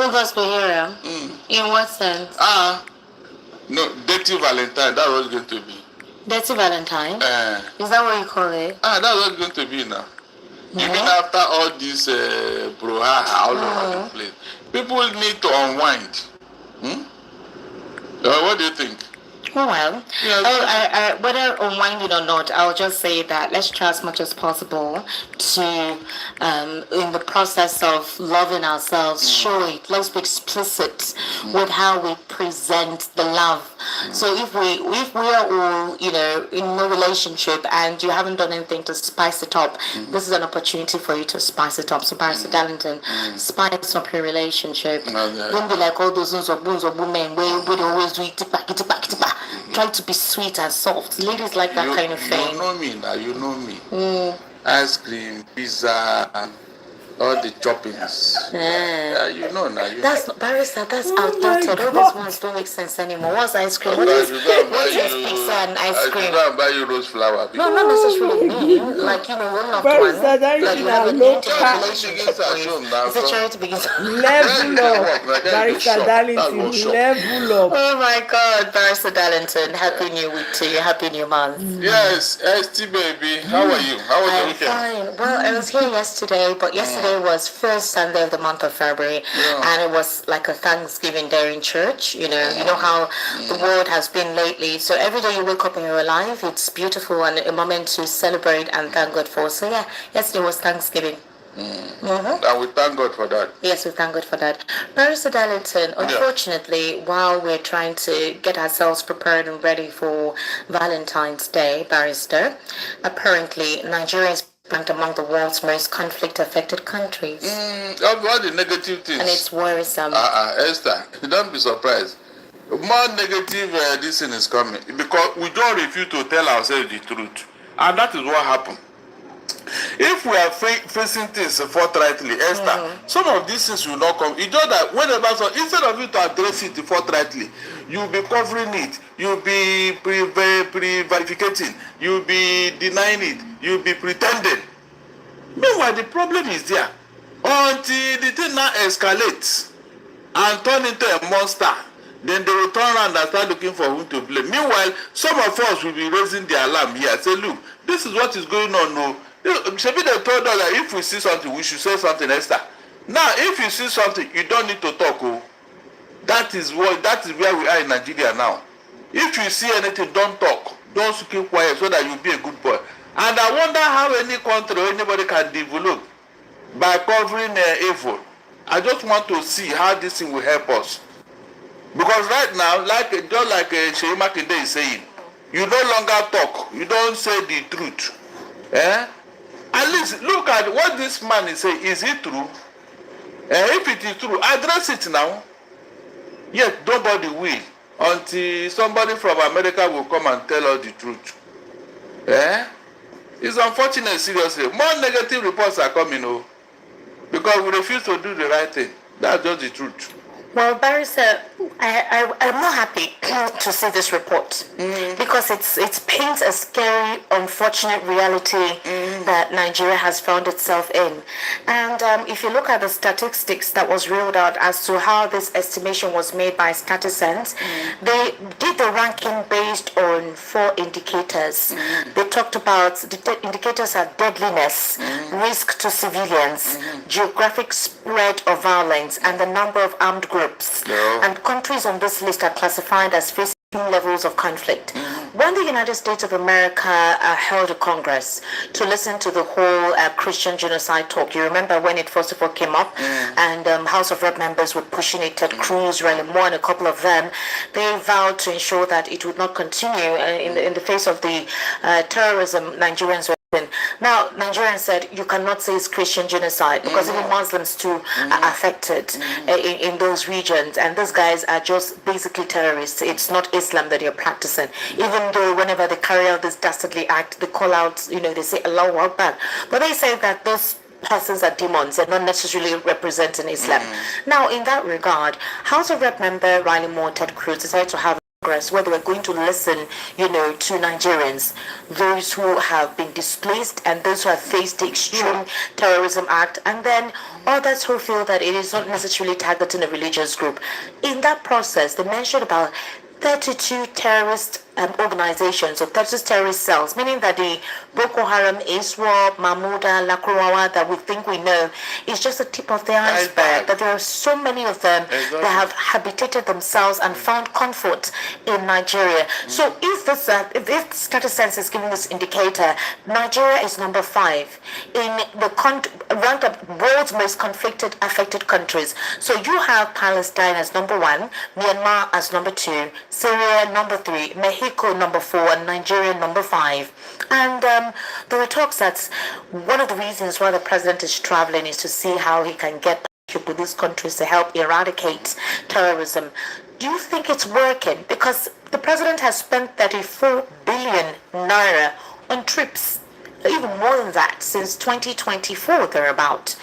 No gospel hero. In what sense? No, Dirty Valentine, that was going to be. Dirty Valentine? Is that what you call it? That's what it's going to be now. Even after all this brouhaha all over the place, people need to unwind. What do you think? Oh, well, yes. Whether unwinding or not, I'll just say that let's try as much as possible to, in the process of loving ourselves, show it. Let's be explicit with how we present the love. So if we are all, in no relationship and you haven't done anything to spice it up, this is an opportunity for you to spice it up. So, Barrister Darlington, spice up your relationship. Don't be like all those men where we always do it. Try to be sweet and soft. Ladies like that kind of thing. You know me now. You know me. Ice cream, pizza, and all the choppings. You know now. That's Barrister. That's outdated. All those ones don't make sense anymore. What's ice cream? What is pizza and ice cream? I should buy you rose flower. No, not necessarily me. Like one of one. Like you have a relationship with. It's a charity begins. Level up, Barrister Darlington. Level up. Oh my God, Barrister Darlington. Happy New Week to you. Happy New Month. Yes, ST baby. How are you? How was your weekend? Fine. Well, I was here yesterday, but yesterday was first Sunday of the month of February, and it was like a Thanksgiving there in church. You know how the world has been lately. So every day you wake up and you're alive, it's beautiful and a moment to celebrate and thank God for. So yeah, yesterday was Thanksgiving. And we thank God for that. Yes, we thank God for that. Barrister Darlington, unfortunately, while we're trying to get ourselves prepared and ready for Valentine's Day, Barrister, apparently Nigeria is ranked among the world's most conflict-affected countries. All the negative things. And it's worrisome. Esther, don't be surprised. More negative this thing is coming because we don't refuse to tell ourselves the truth. And that is what happened. If we are facing things forthrightly, Esther, some of these things will not come. It's just that whenever, instead of you to address it forthrightly, you'll be covering it, you'll be prevaricating, you'll be denying it, you'll be pretending. Meanwhile, the problem is there. Until the thing now escalates and turn into a monster, then they will turn around and start looking for whom to blame. Meanwhile, some of us will be raising the alarm here. Say, look, this is what is going on. No, maybe they told us that if we see something, we should say something, Esther. Now, if you see something, you don't need to talk. That is where we are in Nigeria now. If you see anything, don't talk. Don't keep quiet so that you'll be a good boy. And I wonder how any country or anybody can develop by covering evil. I just want to see how this thing will help us. Because right now, just like Sheyi Makinde is saying, you no longer talk. You don't say the truth. At least look at what this man is saying. Is it true? If it is true, address it now. Yet nobody will until somebody from America will come and tell us the truth. It's unfortunate, seriously. More negative reports are coming, because we refuse to do the right thing. That's just the truth. Well, Barrister, I'm not happy to see this report because it paints a scary, unfortunate reality that Nigeria has found itself in. And if you look at the statistics that was rolled out as to how this estimation was made by StatiSense, they did the ranking based on 4 indicators. They talked about the indicators are deadliness, risk to civilians, geographic spread of violence, and the number of armed groups. And countries on this list are classified as facing levels of conflict. When the United States of America held a Congress to listen to the whole Christian genocide talk, you remember when it first of all came up, and House of Rep members were pushing it, Ted Cruz, Riley Moore, and a couple of them, they vowed to ensure that it would not continue in the face of the terrorism Nigerians were. Now, Nigerians said you cannot say it's Christian genocide because even Muslims too are affected in those regions, and those guys are just basically terrorists. It's not Islam that you're practicing. Even though whenever they carry out this dastardly act, they call out, they say Allahu Akbar. But they say that those persons are demons and not necessarily representing Islam. Now, in that regard, House of Rep member Riley Moore, Ted Cruz decided to have where they were going to listen, to Nigerians, those who have been displaced and those who have faced the extreme terrorism act, and then others who feel that it is not necessarily targeting a religious group. In that process, they mentioned about 32 terrorist organizations or 32 terrorist cells, meaning that the Boko Haram, ISWAP, Mahmouda, Lakurawa that we think we know is just the tip of the iceberg. That there are so many of them that have habitated themselves and found comfort in Nigeria. So if this status sense is giving this indicator, Nigeria is number 5 in the ranked up world's most conflicted affected countries. So you have Palestine as number 1, Myanmar as number 2, Syria number 3, Mexico number 4, and Nigeria number 5. And there are talks that one of the reasons why the president is traveling is to see how he can get with these countries to help eradicate terrorism. Do you think it's working? Because the president has spent 34 billion naira on trips, even more than that, since 2024 thereabout.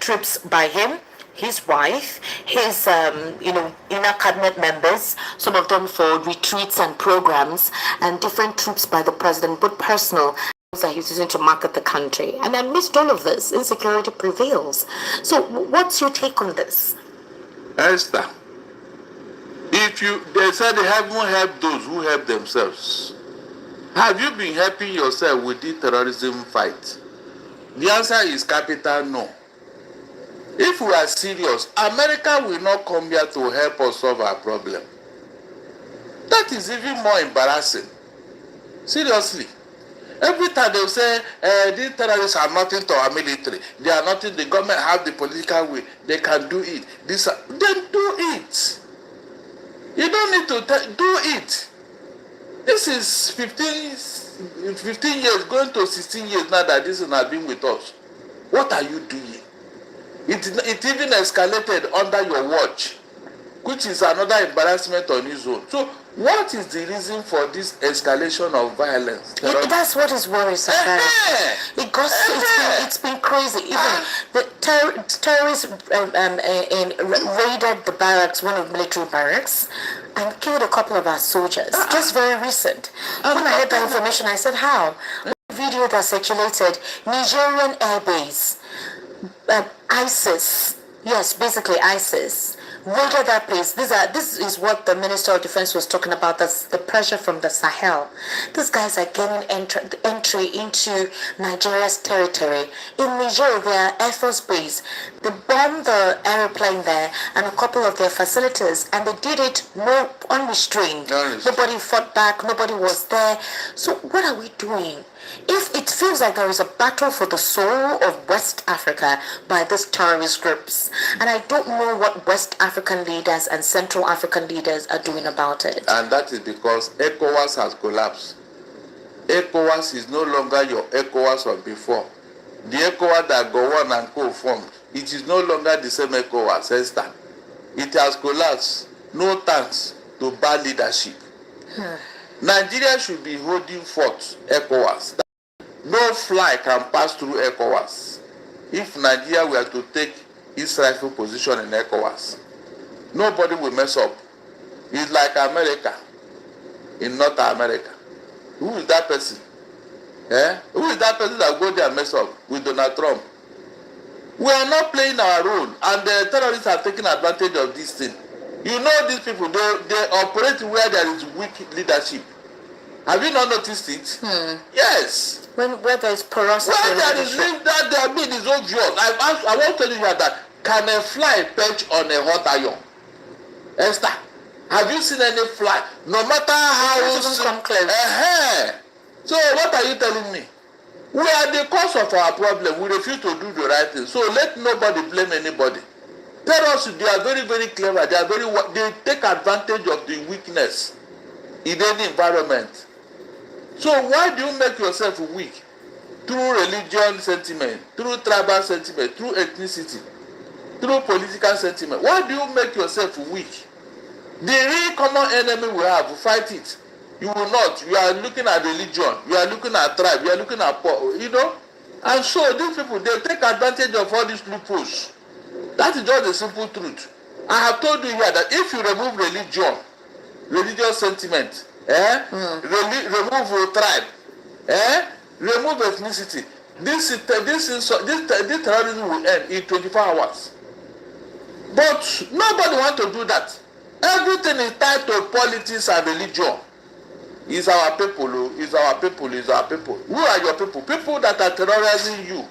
Trips by him, his wife, his inner cabinet members, some of them for retreats and programs, and different trips by the president, both personal that he's using to market the country. And amidst all of this, insecurity prevails. So what's your take on this? Esther, they said they haven't helped those who help themselves. Have you been helping yourself with the terrorism fight? The answer is capital no. If we are serious, America will not come here to help us solve our problem. That is even more embarrassing. Seriously. Every time they say, these terrorists are nothing to our military. They are nothing, the government have the political will. They can do it. Then do it. You don't need to do it. This is 15 years, going to 16 years now that this has been with us. What are you doing? It even escalated under your watch, which is another embarrassment on its own. So what is the reason for this escalation of violence? That's what is worrisome. Because it's been crazy. Even the terrorists raided the barracks, one of the military barracks, and killed a couple of our soldiers. Just very recent. When I heard that information, I said, how? A video that circulated, Nigerian air base. ISIS, yes, basically ISIS, raided that place. This is what the Minister of Defense was talking about, the pressure from the Sahel. These guys are getting entry into Nigeria's territory. In Niger, their Air Force base, they bombed the aeroplane there and a couple of their facilities, and they did it unrestrained. Nobody fought back, nobody was there. So what are we doing? If it feels like there is a battle for the soul of West Africa by these terrorist groups, and I don't know what West African leaders and Central African leaders are doing about it. And that is because ECOWAS has collapsed. ECOWAS is no longer your ECOWAS of before. The ECOWAS that Gowon and Co formed, it is no longer the same ECOWAS, Esther. It has collapsed. No thanks to bad leadership. Nigeria should be holding forth ECOWAS. No fly can pass through ECOWAS. If Nigeria were to take its rightful position in ECOWAS, nobody will mess up. It's like America in North America. Who is that person? Who is that person that go there and mess up with Donald Trump? We are not playing our role, and the terrorists are taking advantage of this thing. You know these people, they operate where there is weak leadership. Have you not noticed it? Yes. Where there is porosity. Where there is that their bid is obvious. I want to tell you that can a fly perch on a hot iron? Esther, have you seen any fly? No matter how come close. So what are you telling me? We are the cause of our problem. We refuse to do the right thing. So let nobody blame anybody. Terrorists, they are very, very clever. They take advantage of the weakness in any environment. So why do you make yourself weak? Through religion sentiment, through tribal sentiment, through ethnicity, through political sentiment. Why do you make yourself weak? The real common enemy we have, fight it. You will not. You are looking at religion. You are looking at tribe. You are looking at, And so these people, they take advantage of all these loopholes. That is just the simple truth. I have told you here that if you remove religion religious sentiment, remove tribe, remove ethnicity. This terrorism will end in 24 hours. But nobody wants to do that. Everything is tied to politics and religion. It's our people, it's our people, it's our people. Who are your people? People that are terrorizing you.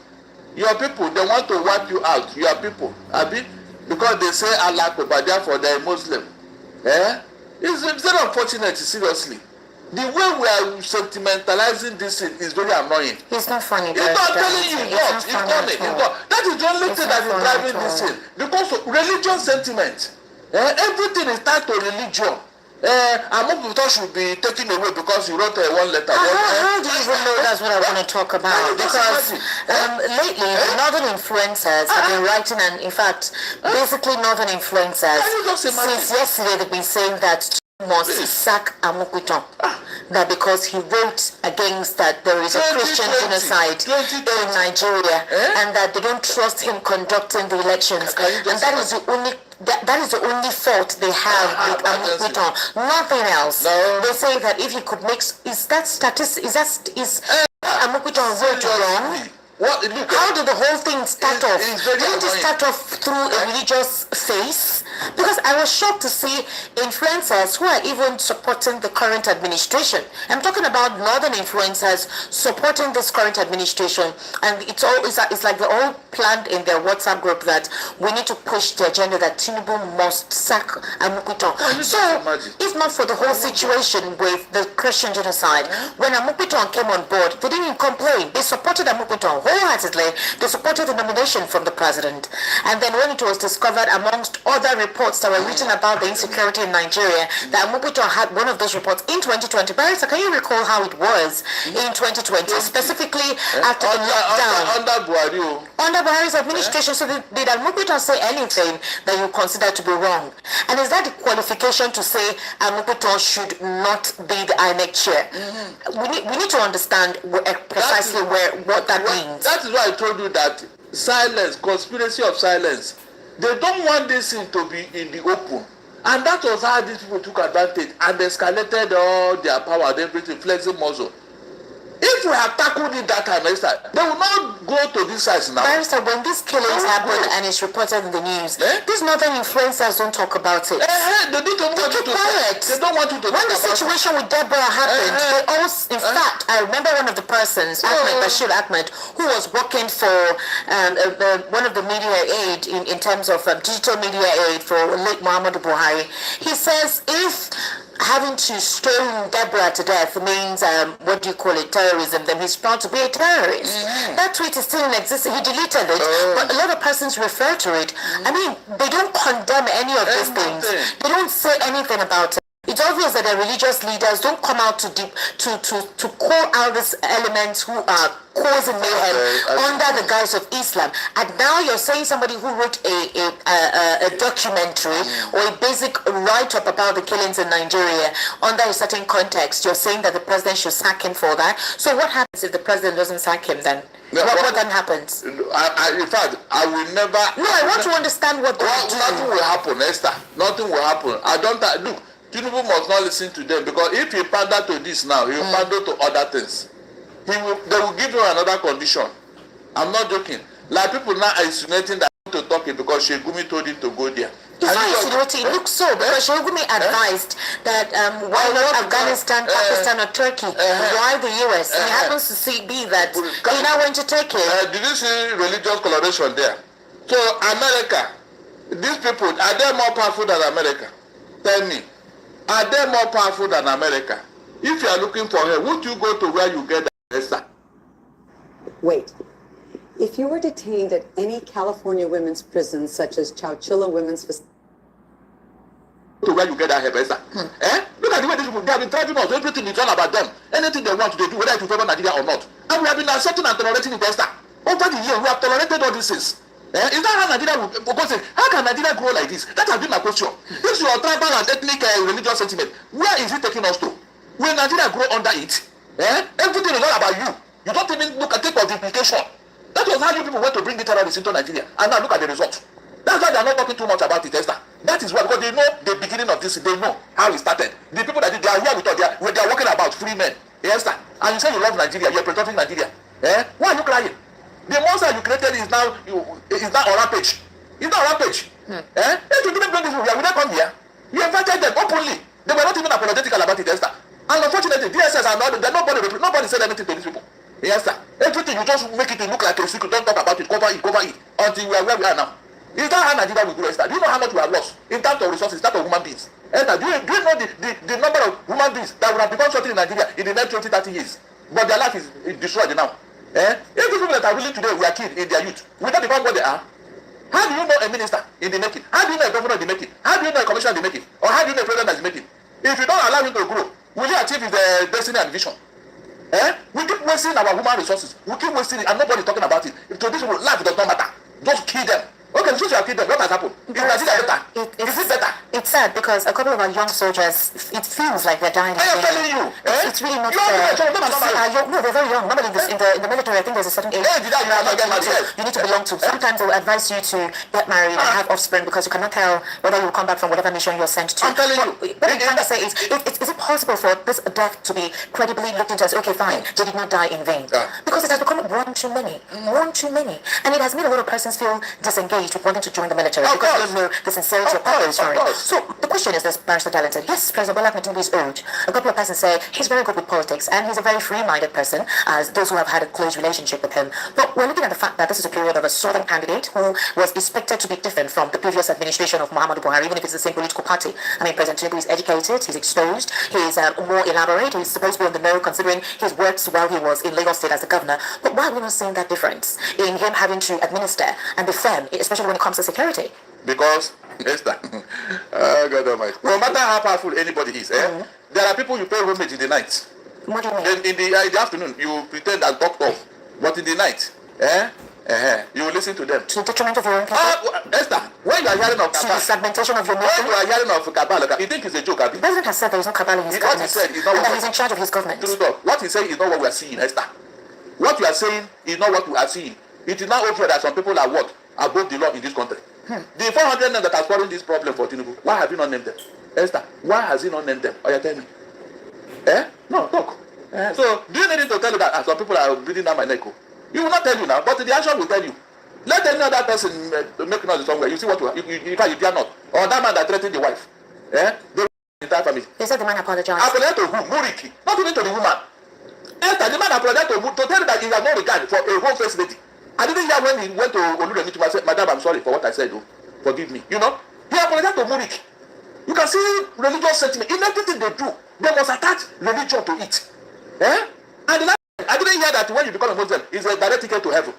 Your people, they want to wipe you out. Your people, Abi, because they say Allah Akbar, therefore they are Muslim. It's very unfortunate, seriously. The way we are sentimentalizing this is very annoying. It's not funny. It's not telling you not. It's not. That is the only thing that is driving this in. Because of religious sentiment. Everything is tied to religion. Amukuto should be taken away because you wrote one letter. How do you even know that's what I want to talk about? Because lately, northern influencers have been writing, and in fact, basically northern influencers, since yesterday they've been saying that must sack Amukuto. That because he wrote against that there is a Christian genocide in Nigeria, and that they don't trust him conducting the elections, and that is the only fault they have with Amukuto, nothing else. No. They say that if he could make Amukuto wrote wrong. How did the whole thing start off? Didn't it start off through a religious phase? Because I was shocked to see influencers who are even supporting the current administration. I'm talking about northern influencers supporting this current administration, and it's like they're all planned in their WhatsApp group that we need to push the agenda that Tinubu must sack Amukuto. So, if not for the whole situation with the Christian genocide, when Amukuto came on board, they didn't complain. They supported Amukuto wholeheartedly. They supported the nomination from the president. And then when it was discovered, amongst other reports that were written about the insecurity in Nigeria, that Amukuto had one of those reports in 2020. Barrister, can you recall how it was in 2020, specifically after the lockdown? Under Buhari's administration. So did Amukuto say anything that you consider to be wrong? And is that the qualification to say Amukuto should not be the INEC chair? We need to understand precisely what that means. That is why I told you that silence, conspiracy of silence. They don't want this thing to be in the open. And that was how these people took advantage and escalated all their power and everything, flexing muscle. If we have tackled it that time, they will not go to this size now. Barrister, when these killings happen and it's reported in the news, these northern influencers don't talk about it. They keep quiet. They don't want you to When the situation with Deborah happened, they also, in fact, I remember one of the persons, Bashir Ahmed, who was working for one of the media aid in terms of digital media aid for late Muhammadu Buhari. He says if having to stone Deborah to death means, terrorism, then he's proud to be a terrorist. That tweet is still in existence. He deleted it, but a lot of persons refer to it. I mean, they don't condemn any of these things. They don't say anything about it. It's obvious that the religious leaders don't come out to call out these elements who are causing mayhem under the guise of Islam. And now you're saying somebody who wrote a documentary or a basic write-up about the killings in Nigeria under a certain context, you're saying that the president should sack him for that. So what happens if the president doesn't sack him then? What then happens? In fact, I will never... No, I want to understand what... Nothing will happen, Esther. Nothing will happen. Look, Tinubu must not listen to them, because if he pander to this now, he will pander to other things. They will give him another condition. I'm not joking. Like people now are insinuating that to talk it because Shegumi told him to go there. It's not insinuating. It looks so, because Shegumi advised that why not Afghanistan, Pakistan, or Turkey? Why the US? And it happens to be that he now went to Turkey. Did you see religious coloration there? So America, these people, are they more powerful than America? Tell me. Are they more powerful than America? If you are looking for her, would you go to where you get the Esther? Wait. If you were detained at any California women's prison, such as Chowchilla Women's Facility, to where you get that help, Esther? Look at the way these people, they have been driving us. Everything is all about them. Anything they want to do, whether it is favor Nigeria or not. And we have been accepting and tolerating it, Esther. Over the years, we have tolerated all these things. Is that how Nigeria will propose it? How can Nigeria grow like this? That has been my question. This is your tribal and ethnic religious sentiment. Where is it taking us to? Will Nigeria grow under it? Everything is all about you. You don't even think of the implication. That was how you people went to bring the terrorists into Nigeria. And now look at the result. That's why they are not talking too much about it, Esther. That is why, because they know the beginning of this, they know how it started. The people that they are here with us, they are walking about free men. Yes, sir. And you say you love Nigeria, you're protecting Nigeria. Why are you crying? The monster you created is now on rampage. It's not on rampage. If you didn't bring this here, we don't come here. You invited them openly. They were not even apologetical about it, yes, sir. And unfortunately, DSS and nobody said anything to these people. Yes, sir. Everything you just make it look like a secret. Don't talk about it. Cover it until we are where we are now. Is that how Nigeria will grow, Esther? Do you know how much we have lost in terms of resources, in terms of human beings? Esther, do you know the number of human beings that would have become something in Nigeria in the next 20, 30 years? But their life is destroyed now. If these people that are willing today were killed in their youth, will they become what they are? How do you know a minister in the making? How do you know a governor in the making? How do you know a commissioner in the making? Or how do you know a president in the making? If you don't allow him to grow, will he achieve his destiny and vision? We keep wasting our human resources. We keep wasting it and nobody is talking about it. If to these people, life does not matter. Just kill them. Okay, since you have killed them, what has happened? Is it better? It's sad because a couple of our young soldiers, it feels like they're dying. I am telling you. It's really not fair. No, they're very young. Normally in the military, I think there's a certain age you need to belong to. Sometimes they will advise you to get married and have offspring because you cannot tell whether you will come back from whatever mission you're sent to. I'm telling you. What I'm trying to say is it possible for this death to be credibly looked into as, okay, fine, they did not die in vain? Because it has become one too many. And it has made a lot of persons feel disengaged with wanting to join the military because they don't know the sincerity of purpose for it. So the question is this, Barrister Darlington. Yes, President Bola Ahmed Tinubu is old. A couple of persons say he's very good with politics and he's a very free-minded person, as those who have had a close relationship with him. But we're looking at the fact that this is a period of a southern candidate who was expected to be different from the previous administration of Muhammadu Buhari, even if it's the same political party. I mean, President Tinubu is educated, he's exposed, he's more elaborate, he's supposed to be on the know considering his works while he was in Lagos State as a governor. But why are we not seeing that difference in him having to administer and be firm, especially when it comes to security? Because, Esther, God Almighty, no matter how powerful anybody is, there are people you pay homage in the night. What do you mean? Then in the afternoon, you pretend and talk off. But in the night, you listen to them. To the detriment of your own people? Esther, when you are hearing of To the cabal, segmentation of your when nation? you are hearing of cabal, you think it's a joke, Abi? The president has said there is no cabal in his What he government. said is not And that what- he's in charge of his government. True enough. What he saying is not what we are seeing, Esther. What you are saying is not what we are seeing. It is not obvious that some people are what? Above the law in this country. The 400 names that are spoiling this problem for Tinubu, why have you not named them? Esther, why has he not named them? Oh, you tell me. No, talk. So, do you need him to tell you that some people are breathing down my neck? He will not tell you now, but the action will tell you. Let any other person make noise somewhere. You see what you dare not. Or that man that threatened the wife. They will entire family. They said the man apologized. Apologize to who? Muriki. Not even to the woman. Esther, the man apologized to tell you that he has no regard for a whole face lady. I didn't hear when he went to Oluremi to say, Madam, I'm sorry for what I said. Oh. Forgive me. You know? He apologized to Muriki. You can see religious sentiment. In everything they do, they must attach religion to it. And the last, I didn't hear that when you become a Muslim, it's a direct ticket to heaven.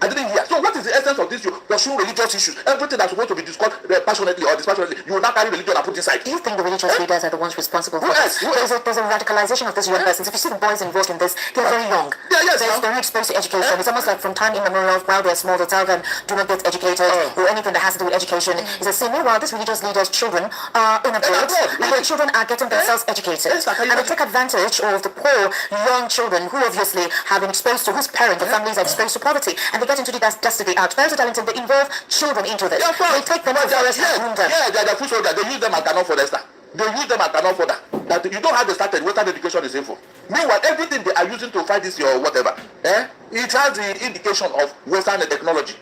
I didn't hear. So what is the essence of this? You pursue religious issues. Everything that's supposed to be discussed passionately or dispassionately, you will not carry religion and put inside. Do you think the religious leaders are the ones responsible for this? Who else? There's a radicalization of these young persons. If you see the boys involved in this, they're very young. They're not exposed to education. It's almost like from time immemorial, while they're small, they tell them, do not get educated, or anything that has to do with education. It's the same. Meanwhile, these religious leaders' children are in abroad, and their children are getting themselves educated. And they take advantage of the poor young children who obviously have been exposed to, whose parents, the families are exposed to poverty, and they get into the destiny out. Very talented, they involve children into this. They take them to forest and groom them. They are the food soldiers. They use them and cannot for Esther. They use them and cannot for that. That you don't have the started Western education is sinful. Meanwhile, everything they are using to fight this your whatever, it has the indication of Western technology.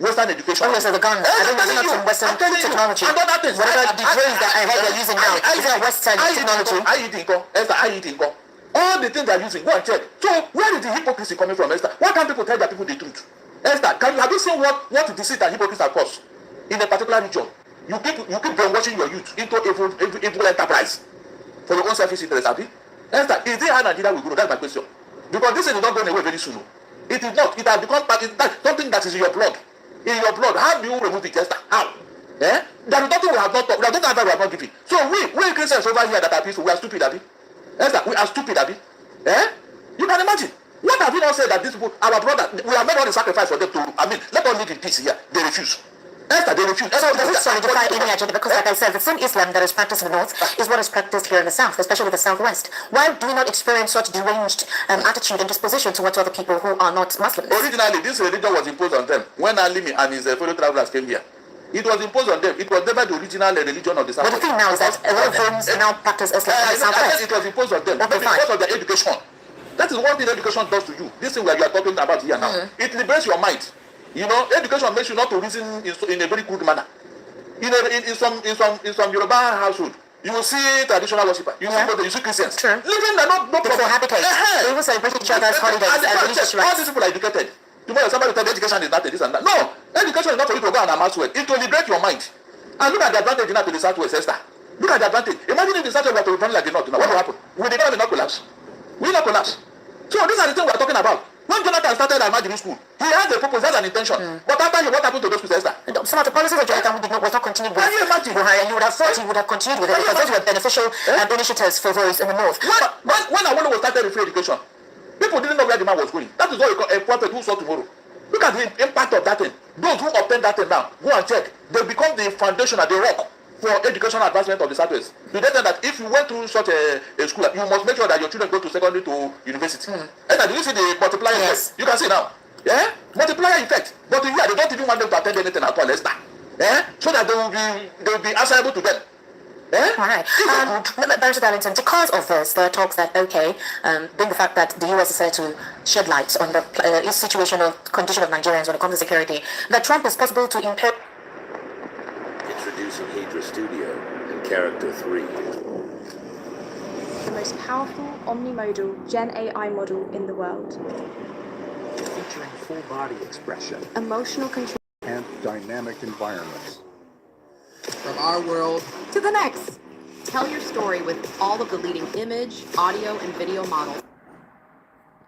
Western education. Oh, yes, the guns. I don't know, it's not Western technology. And other things. Whatever the drones that I heard they're using now, is that Western technology? Esther, all the things they are using, go and check. So where is the hypocrisy coming from, Esther? Why can't people tell their people the truth? Esther, have you seen what deceit and hypocrisy have caused in a particular region? You keep brainwashing your youth into evil enterprise for your own selfish interest, Abi. Esther, is it how Nigeria will grow? That's my question. Because this is not going away very soon. It is not. It has become something that is in your blood. In your blood. How do you remove it, Esther? How? There is nothing we have not talked. There is nothing we have not given. So we Christians over here that are peaceful, we are stupid, Abi. Esther, we are stupid, Abi. You can imagine. What have you not said that these people, our brother, we have made all the sacrifice for them to, let us live in peace here. They refuse. Esther, they refuse. So does it solidify any agenda? Because like I said, the same Islam that is practiced in the north is what is practiced here in the south, especially the southwest. Why do we not experience such deranged attitude and disposition towards other people who are not Muslims? Originally, this religion was imposed on them when Alimi and his fellow travelers came here. It was imposed on them. It was never the original religion of the But the Southwest. thing now is that a lot of homes now practice Islam in the I said Southwest. it was imposed on them. Okay, But because fine. of their education. That is one thing education does to you. This thing that you are talking about here now. It liberates your mind. You know, education makes you not to reason in a very good manner. In some Yoruba household, you will see traditional worshippers. You see Christians. True. Living are not They cohabitate. They even celebrate each other's holidays and religious all rights. these people are educated. Tomorrow somebody will tell you education is not this and that. No, education is not for you to go and amass wealth. It will liberate your mind. And look at the advantage now to the Southwest, Esther. Look at the advantage. Imagine if the Southwest were to return like the North. Now, what will happen? Will the economy not collapse? Will not collapse? So these are the things we are talking about. When Jonathan started Ahmadi School, he had a purpose, had an intention. But after what happened to those people, Esther? Some of the policies of Jonathan was not continued with. Can you imagine? Buhari, and you would have thought he would have continued with it because those were beneficial initiatives for those in the north. When Awolowo started free education, people didn't know where the man was going. That is what we call a prophet who saw tomorrow. Look at the impact of that thing. Those who obtain that thing now, go and check. They become the foundation and the rock for educational advancement of the Southwest. To the extent that if you went through such a school, you must make sure that your children go to secondary to university. And do you see the multiplier effect? You can see now. Yeah? Multiplier effect. But here they don't even want them to attend anything at all, less than. Yeah? So that they will be answerable to them. Eh? All right. Barrister Darlington, because of this, there are talks that, being the fact that the US decided to shed light on the situation or condition of Nigerians when it comes to security, that Trump is possible to impair. Introducing Hydra Studio and Character 3. The most powerful omnimodal Gen AI model in the world. Featuring full body expression Emotional control. and dynamic environments. From our world to the next. Tell your story with all of the leading image, audio, and video models.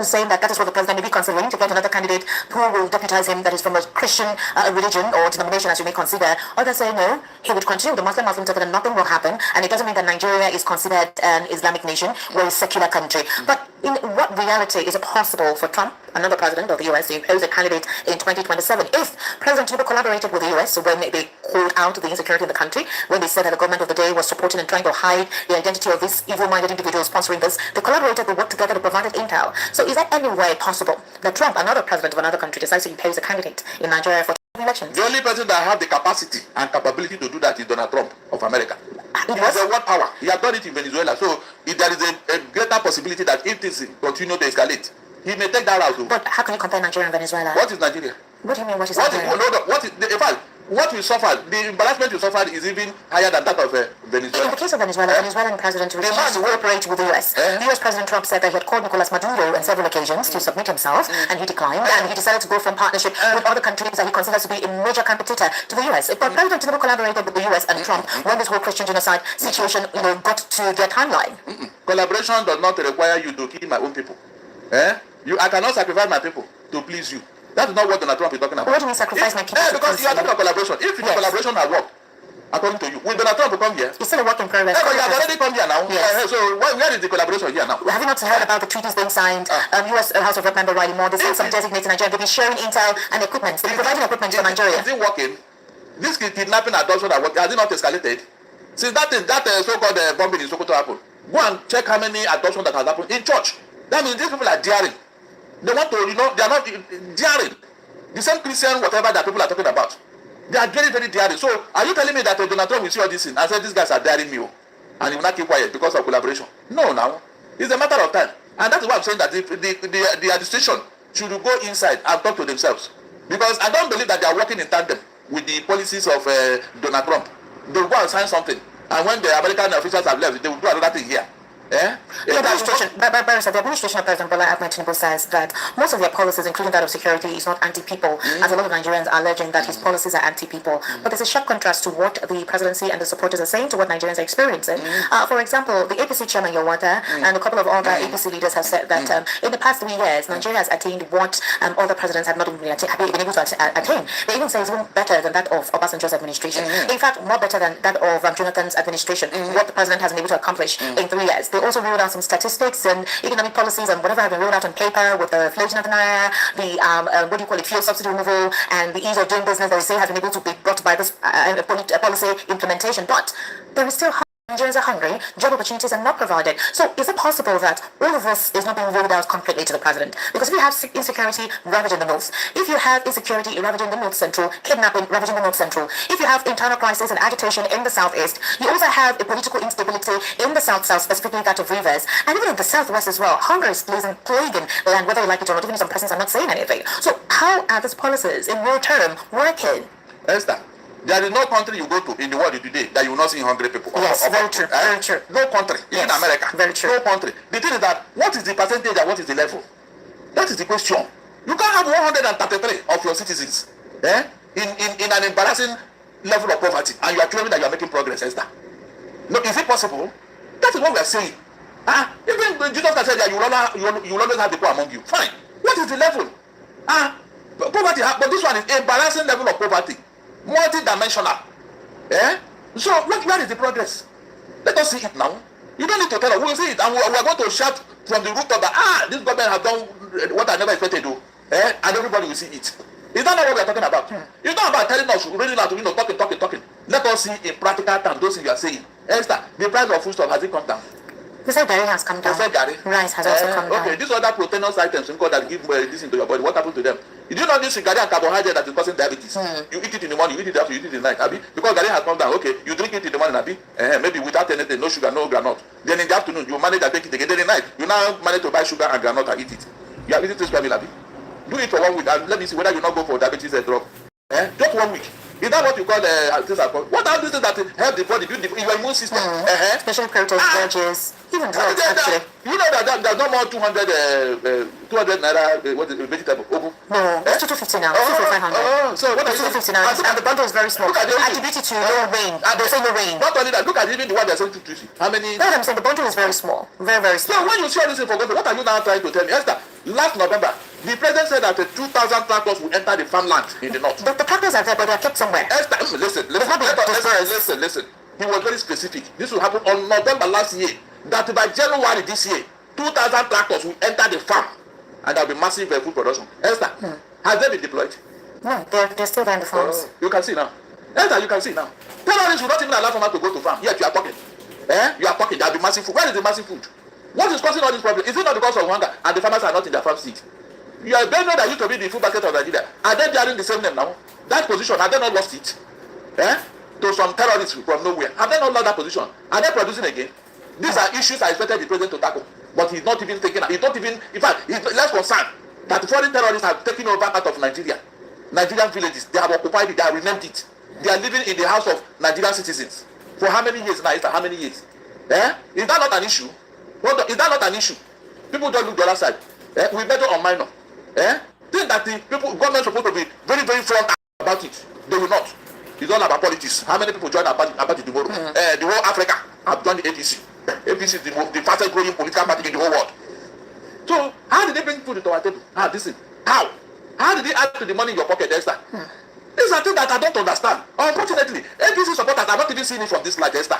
Saying that is what the president may be considering, to get another candidate who will deputize him that is from a Christian religion or denomination, as you may consider. Others say no, he would continue the Muslim ticket and nothing will happen, and it doesn't mean that Nigeria is considered an Islamic nation or a secular country. But in what reality is it possible for Trump, another president of the US, to impose a candidate in 2027 if President Tinubu collaborated with the US when they called out the insecurity in the country, when they said that the government of the day was supporting and trying to hide the identity of this evil-minded individual sponsoring this? They collaborated, they worked together, they provided intel. So is there any way possible that Trump, another president of another country, decides to impose a candidate in Nigeria for elections? The only person that have the capacity and capability to do that is Donald Trump of America. It He was? has a world power. He has done it in Venezuela. So if there is a greater possibility that if things continue to escalate, he may take that route. But how can you compare Nigeria and Venezuela? What is Nigeria? What do you mean, what is What is, Nigeria? in fact, what we suffered, the embarrassment you suffered is even higher than that of In Venezuela. the case of Venezuela, Venezuelan President refused to cooperate with the US. The US President Trump said that he had called Nicolas Maduro on several occasions to submit himself, and he declined, and he decided to go from partnership with other countries that he considers to be a major competitor to the US. But President Tinubu collaborated with the US and Trump when this whole Christian genocide situation, got to their timeline. Collaboration does not require you to kill my own people. I cannot sacrifice my people to please you. That is not what Donald Trump is talking about. What do you mean sacrifice my people? Because you are talking about collaboration. If the collaboration has worked, according to you, will Donald Trump come here? It's still a work in progress. But he has already come here now. Yes. So where is the collaboration here now? Have you not heard about the treaties being signed? US House of Rep member Riley Moore, they sent some designated Nigeria. They've been sharing intel and equipment. They've been providing equipment for Nigeria. Is it working? This kidnapping abduction that work, has it not escalated? Since that so-called bombing in Sokoto happened, go and check how many abductions that has happened in church. That means these people are daring. They want to, they are not daring. The same Christian, whatever that people are talking about. They are very, very daring. So, are you telling me that Donald Trump will see all this thing and say these guys are daring me, and he will not keep quiet because of collaboration? No, now. It's a matter of time. And that's why I'm saying that the administration should go inside and talk to themselves. Because I don't believe that they are working in tandem with the policies of Donald Trump. They will go and sign something. And when the American officials have left, they will do another thing here. The administration of President Bola Ahmed Tinubu says that most of their policies, including that of security, is not anti-people, as a lot of Nigerians are alleging that his policies are anti-people. But there's a sharp contrast to what the presidency and the supporters are saying to what Nigerians are experiencing. For example, the APC chairman Yowata and a couple of other APC leaders have said that in the past 3 years, Nigeria has attained what other presidents have not even been able to attain. They even say it's even better than that of Obasanjo's administration. In fact, more better than that of Jonathan's administration, what the president has been able to accomplish in 3 years. They also rolled out some statistics and economic policies and whatever have been rolled out on paper with the floating of the naira, the fuel subsidy removal, and the ease of doing business that they say has been able to be brought by this policy implementation. But there is still Nigerians are hungry, job opportunities are not provided. So is it possible that all of this is not being rolled out completely to the president? Because if you have insecurity ravaging the north, if you have insecurity ravaging the north central, kidnapping ravaging the north central, if you have internal crisis and agitation in the southeast, you also have a political instability in the south-south, specifically that of rivers, and even in the southwest as well. Hunger is plaguing the land, whether you like it or not, even if some persons are not saying anything. So how are these policies in real term working? Esther, there is no country you go to in the world today that you will not see hungry people. Yes, very true, very true. No country, even Yes, America. very true. No country. The thing is that what is the percentage and what is the level? That is the question. You can't have 133 of your citizens in an embarrassing level of poverty, and you are claiming that you are making progress, Esther. No, is it possible? That is what we are saying. Even Jesus has said that you will always have the poor among you. Fine. What is the level? Poverty, but this one is embarrassing level of poverty. Multi-dimensional. So where is the progress? Let us see it now. You don't need to tell us. We will see it, and we are going to shout from the rooftop that this government has done what I never expected to do, and everybody will see it. Is that not what we are talking about? It's not about telling us, reading out, talking. Let us see in practical terms those things you are saying. Esther, the price of foodstuff, has it come down? The said Gary has come down. Rice has also come down. Okay, these other proteinous items that give this into your body, what happened to them? You do not use gari and carbohydrate that is causing diabetes. You eat it in the morning, you eat it after, you eat it in the night, Abi. Because gari has come down, okay, you drink it in the morning, Abi. Maybe without anything, no sugar, no granite. Then in the afternoon, you manage to take it again. Then in the night, you now manage to buy sugar and granite and eat it. You are eating this Abi. Do it for 1 week and let me see whether you not go for diabetes drug. Just 1 week. Is that what you call things are called? What are these things that help the body build your immune system? Special proteins, veggies, even drugs actually. You know that there's no more 200 naira vegetable. No, it's 250 now. 500. So what are you 250 now? And the bundle is very small. They attribute it to no rain. They say no rain. Not only that, look at even the one they're saying 250. How many? No, I'm saying the bundle is very small. Very, very small. So when you see all this information, what are you now trying to tell me? Esther, last November, the president said that 2,000 tractors will enter the farmland in the north. The tractors are there, but they are kept somewhere. Esther, listen. He was very specific. This will happen on November last year. That by January this year, 2,000 tractors will enter the farm, and there will be massive food production. Esther, has they been deployed? No, they're still there in the farms. You can see now. Esther, you can see now. Terrorists will not even allow farmers to go to farm. Yet you are talking. You are talking. There will be massive food. Where is the massive food? What is causing all this problem? Is it not because of hunger and the farmers are not in their farm seat? You are Benno that used to be the food basket of Nigeria. Are they bearing the same name now? That position, have they not lost it? To some terrorists from nowhere. Have they not lost that position? Are they producing again? These are issues I expected the president to tackle. But he's not even taking. He's not even. In fact, he's less concerned that foreign terrorists have taken over part of Nigeria. Nigerian villages. They have occupied it. They have renamed it. They are living in the house of Nigerian citizens. For how many years now? How many years? Is that not an issue? Is that not an issue? People don't look the other side. We better on minor. Think that the government is supposed to be very, very front about it. They will not. It's all about politics. How many people join about it tomorrow? The whole Africa have joined the APC. APC is the fastest growing political party in the whole world. So how did they bring food into our table? How? How did they add to the money in your pocket, Esther? These are things that I don't understand. Unfortunately, APC supporters are not even seeing it from this light, Esther.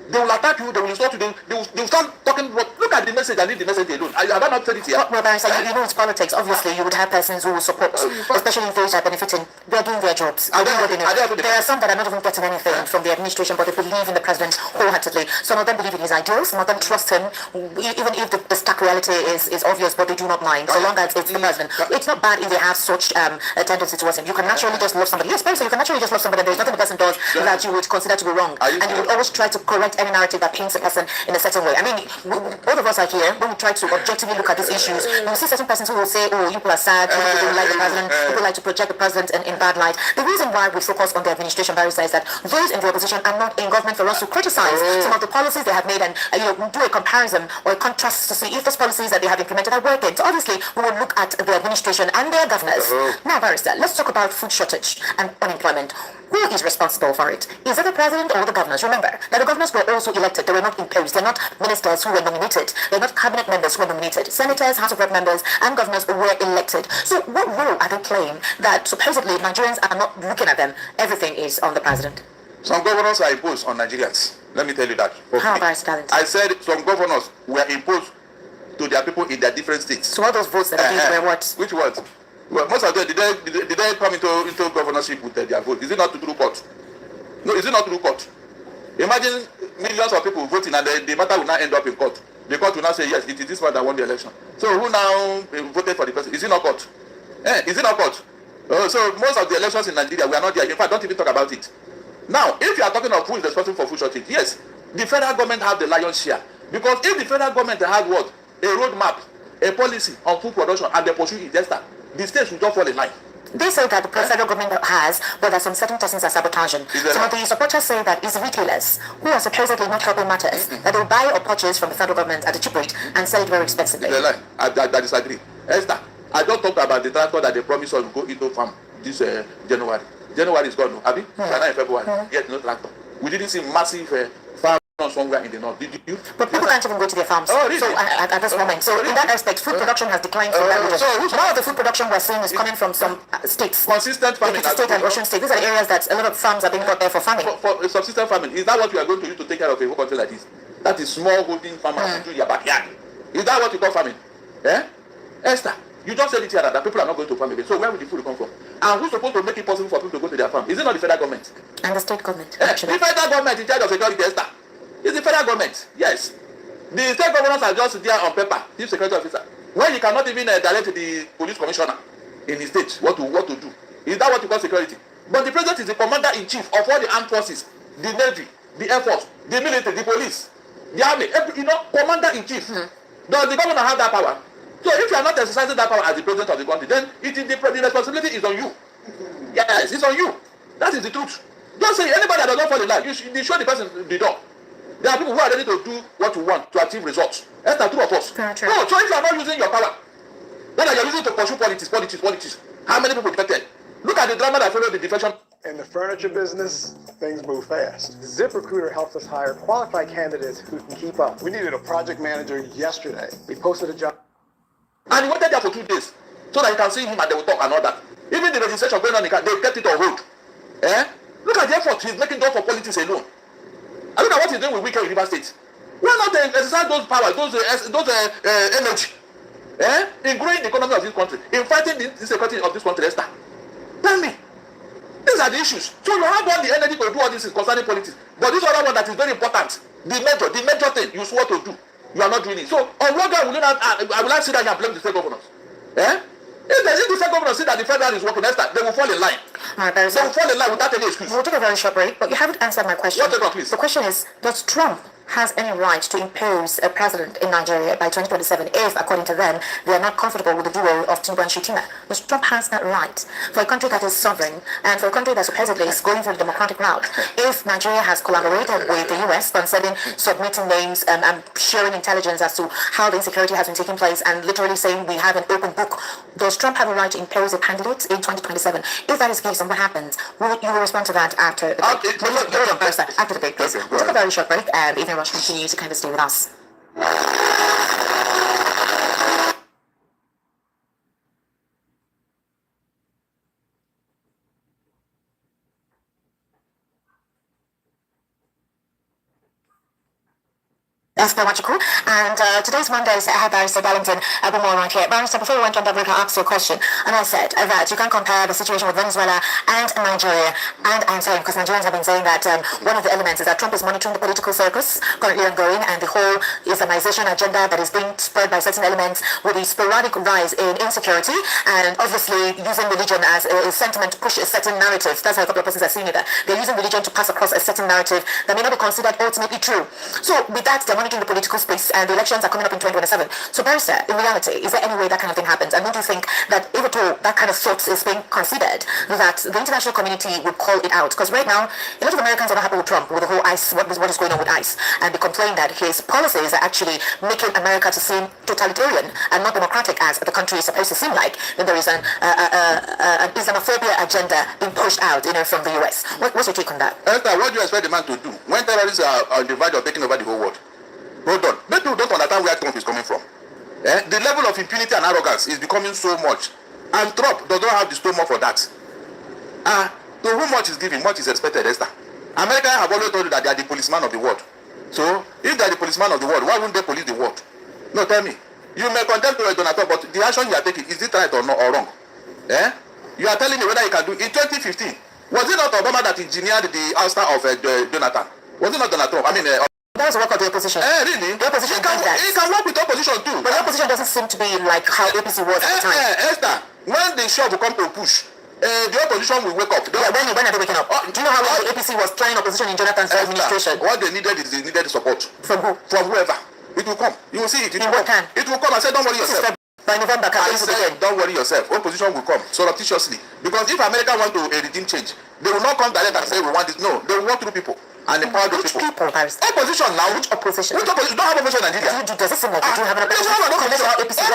They will attack you, they will insult you, they will start talking. Look at the message and leave the message alone. I have not said it here. Well, Barrister, you know it's politics. Obviously, you would have persons who will support, especially if those are benefiting. They're doing their jobs. There are some that are not even getting anything from the administration, but they believe in the president wholeheartedly. Some of them believe in his ideals, some of them trust him, even if the stark reality is obvious, but they do not mind, so long as it's the president. It's not bad if they have such a tendency towards him. You can naturally just love somebody. Yes, Barrister, you can naturally just love somebody, and there's nothing the person does that you would consider to be wrong. And you would always try to correct any narrative that paints a person in a certain way. I mean, both of us are here. When we try to objectively look at these issues, you see certain persons who will say, oh, you people are sad, people don't like the president, people like to project the president in bad light. The reason why we focus on the administration, Barrister, is that those in the opposition are not in government for us to criticize some of the policies they have made and do a comparison or a contrast to see if those policies that they have implemented are working. So obviously, we will look at the administration and their governors. Now, Barrister, let's talk about food shortage and unemployment. Who is responsible for it? Is it the president or the governors? Remember that the governors were also elected. They were not imposed. They're not ministers who were nominated. They're not cabinet members who were nominated. Senators, House of Rep members, and governors were elected. So what role are they playing that supposedly Nigerians are not looking at them? Everything is on the president. Some governors are imposed on Nigerians. Let me tell you that. How about Scarlett? I said some governors were imposed to their people in their different states. So all those votes that were what? Which ones? Well, most of them, did they come into governorship with their vote? Is it not through court? No, is it not through court? Imagine millions of people voting and the matter will not end up in court. The court will not say, yes, it is this man that won the election. So who now voted for the person? Is it not court? Is it not court? So most of the elections in Nigeria, we are not there. In fact, don't even talk about it. Now, if you are talking of who is responsible for food shortage, yes, the federal government have the lion's share. Because if the federal government has what? A roadmap, a policy on food production, and they pursue it, the states will just fall in line. They say that the federal government has, but that some certain persons are sabotaging. Some of the supporters say that it's retailers who are supposedly not helping matters, that they buy or purchase from the federal government at a cheap rate and sell it very expensively. It's a lie. I disagree. Esther, I just talked about the tractor that they promised us to go into farm this January. January is gone, Abi? We are now in February. Yet no tractor. We didn't see massive farm somewhere in the north. Did you? But people can't even go to their farms. Oh, really? So at this moment. So in that aspect, food production has declined from that region. So more of the food production we're seeing is coming from some states. Consistent farming. Ekiti State and Osun State. These are the areas that a lot of farms are being brought there for farming. For subsistence farming, is that what you are going to use to take care of a whole country like this? That is small holding farmers into your backyard. Is that what you call farming? Esther, you just said it here that people are not going to farm again. So where will the food come from? And who's supposed to make it possible for people to go to their farm? Is it not the federal government? And the state government, actually. The federal government in charge of security, Esther. It's the federal government, yes. The state governors are just there on paper, chief security officer. When you cannot even direct the police commissioner in the state what to do. Is that what you call security? But the president is the commander-in-chief of all the armed forces, the navy, the air force, the military, the police, the army, commander-in-chief. Does the governor have that power? So if you are not exercising that power as the president of the country, then the responsibility is on you. Yes, it's on you. That is the truth. Don't say anybody that does not fall in line, you show the person the door. There are people who are ready to do what you want to achieve results. That's the two of us. No, so if you are not using your power, then you are using to pursue politics. How many people defected? Look at the drama that followed the defection. In the furniture business, things move fast. ZipRecruiter helps us hire qualified candidates who can keep up. We needed a project manager yesterday. We posted a job. And he waited there for 2 days so that you can see him and they will talk and all that. Even the registration going on, they kept it on hold. Look at the effort he's making done for politics alone. And look at what he's doing with Wike in River State. Why not exercise those powers, those energy, in growing the economy of this country, in fighting the security of this country, Esther? Tell me. These are the issues. So you have all the energy to do all this concerning politics. But this other one that is very important, the major thing you swore to do, you are not doing it. So on what ground I will not sit down and blame the state governors. If the state governors see that the federal is working, Esther, they will fall in line. They will fall in line without any excuse. We'll take a very short break, but you haven't answered my question. What about, please? The question is, does Trump has any right to impose a president in Nigeria by 2027 if, according to them, they are not comfortable with the duo of Tinubu and Shettima? Does Trump has that right for a country that is sovereign and for a country that supposedly is going through the democratic route? If Nigeria has collaborated with the US concerning submitting names and sharing intelligence as to how the insecurity has been taking place and literally saying we have an open book, does Trump have a right to impose a candidate in 2027? If that is the case, and what happens? You will respond to that after the break. After the break, please. We'll take a very short break, and if you continue to kind of stay with us. Esther Wachuku, and today's Monday is Barrister Darlington Abumore right here. Barrister, before we went on that break, I asked you a question, and I said that you can compare the situation with Venezuela and Nigeria, and I'm saying, because Nigerians have been saying that one of the elements is that Trump is monitoring the political circus currently ongoing, and the whole Islamization agenda that is being spread by certain elements with the sporadic rise in insecurity, and obviously using religion as a sentiment to push a certain narrative. That's how a couple of persons are seeing it, that they're using religion to pass across a certain narrative that may not be considered ultimately true. So with that, they're monitoring the political space, and the elections are coming up in 2027. So, Barrister, in reality, is there any way that kind of thing happens? And don't you think that if at all that kind of thought is being considered, that the international community would call it out? Because right now, a lot of Americans are not happy with Trump, with the whole ICE, what is going on with ICE, and they complain that his policies are actually making America to seem totalitarian and not democratic as the country is supposed to seem like. Then there is an Islamophobia agenda being pushed out, from the US. What's your take on that? Esther, what do you expect the man to do when terrorists are on the verge of taking over the whole world? Hold on. Maybe you don't understand where Trump is coming from. The level of impunity and arrogance is becoming so much. And Trump does not have the stomach for that. To whom much is given, much is expected, Esther. America have always told you that they are the policeman of the world. So, if they are the policeman of the world, why wouldn't they police the world? No, tell me. You may condemn Donald Trump, but the action you are taking, is it right or wrong? You are telling me whether you can do. In 2015, was it not Obama that engineered the ouster of Jonathan? Was it not Donald Trump? I mean, that was the work of the opposition. Really? The opposition he can, did that. he can work with opposition too. But the opposition doesn't seem to be like how APC was at the time. Esther, when the shove will come to push, the opposition will wake up. Yeah, when are they waking up? Do you know how long the APC was trying opposition in Jonathan's administration? What they needed is they needed support. From who? From whoever. It will come. You will see it. It will come. It will come. I said, don't worry yourself. By November, I said, don't worry yourself. Opposition will come surreptitiously. Because if America want to a regime change, they will not come direct and say we want this. No, they will work through people and empower those people. Opposition now. Which opposition? Which opposition? You don't have opposition in Nigeria. Does it seem like you do have an opposition?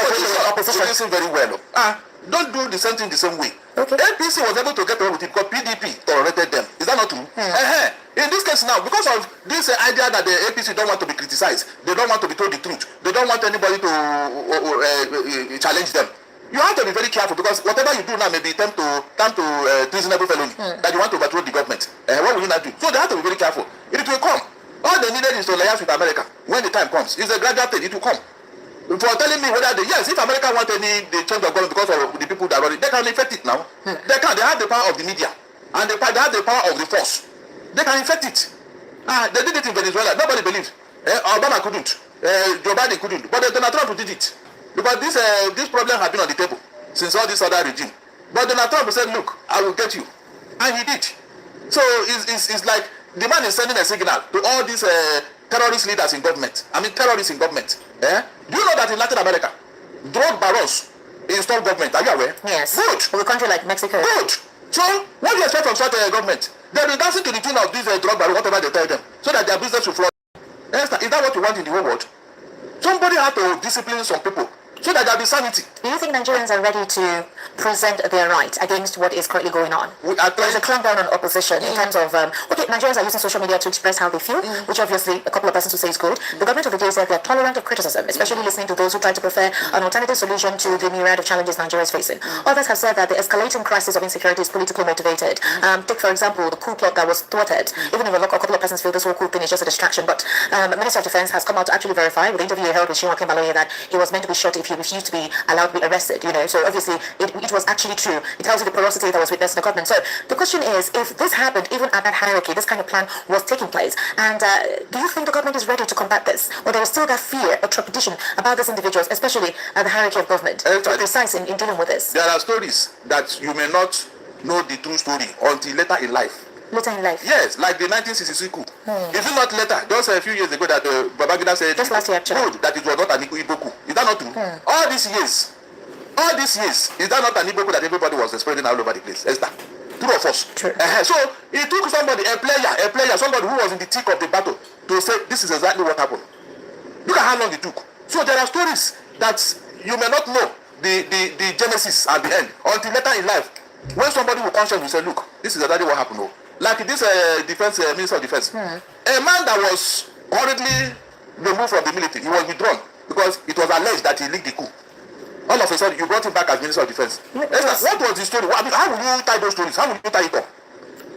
Opposition. Listen very well. Don't do the same thing the same way. Okay. APC was able to get away with it because PDP tolerated them. Is that not true? In this case now, because of this idea that the APC don't want to be criticized, they don't want to be told the truth, they don't want anybody to challenge them. You have to be very careful because whatever you do now may be attempt to treasonable felony that you want to overthrow the government. What will you not do? So they have to be very careful. It will come. All they needed is to liaise with America. When the time comes, it's a gradual thing. It will come. For telling me whether if America want any change of government because of the people that run it, they can effect it now. They can. They have the power of the media and they have the power of the force. They can effect it. They did it in Venezuela. Nobody believed. Obama couldn't. Joe Biden couldn't. But Donald Trump did it because this problem had been on the table since all this other regime. But Donald Trump said, "Look, I will get you," and he did. So it's like the man is sending a signal to all these terrorist leaders in government. I mean, terrorists in government. Do you know that in Latin America, drug barons install government? Are you aware? Yes. Good. For a country like Mexico. Good. So, what do you expect from such a government? They'll be dancing to the tune of these drug barons, whatever they tell them, so that their business will flourish. Is that what you want in the whole world? Somebody had to discipline some people so that there'll be sanity. Do you think Nigerians are ready to present their right against what is currently going on? There's a clampdown on opposition in terms of, Nigerians are using social media to express how they feel, which obviously a couple of persons will say is good. The government of the day said they're tolerant of criticism, especially listening to those who try to prefer an alternative solution to the myriad of challenges Nigeria is facing. Others have said that the escalating crisis of insecurity is politically motivated. Take, for example, the coup plot that was thwarted. Even if a couple of persons feel this whole coup thing is just a distraction, but the Minister of Defense has come out to actually verify with the interview he held with Chinua Kembaloye that he was meant to be shot if he refused to be allowed to be arrested, So obviously it was actually true. It tells you the porosity that was witnessed in the government. So the question is, if this happened, even at that hierarchy, this kind of plan was taking place, and do you think the government is ready to combat this? Or there is still that fear or trepidation about these individuals, especially at the hierarchy of government, to be precise in dealing with this? There are stories that you may not know the true story until later in life. Later in life? Yes, like the 1966 coup. Is it not later? Just a few years ago that Babangida said, just last year actually, good, that it was not an Igbo coup. Is that not true? All these years, is that not an Igbo coup that everybody was spreading all over the place? Esther, true or false? True. So it took somebody, a player, somebody who was in the thick of the battle to say this is exactly what happened. Look at how long it took. So there are stories that you may not know the genesis at the end until later in life, when somebody will conscious will say, look, this is exactly what happened. Like this Minister of Defense, a man that was hurriedly removed from the military, he was withdrawn because it was alleged that he leaked the coup. All of a sudden, you brought him back as Minister of Defense. What was the story? How will you tie those stories? How will you tie it up?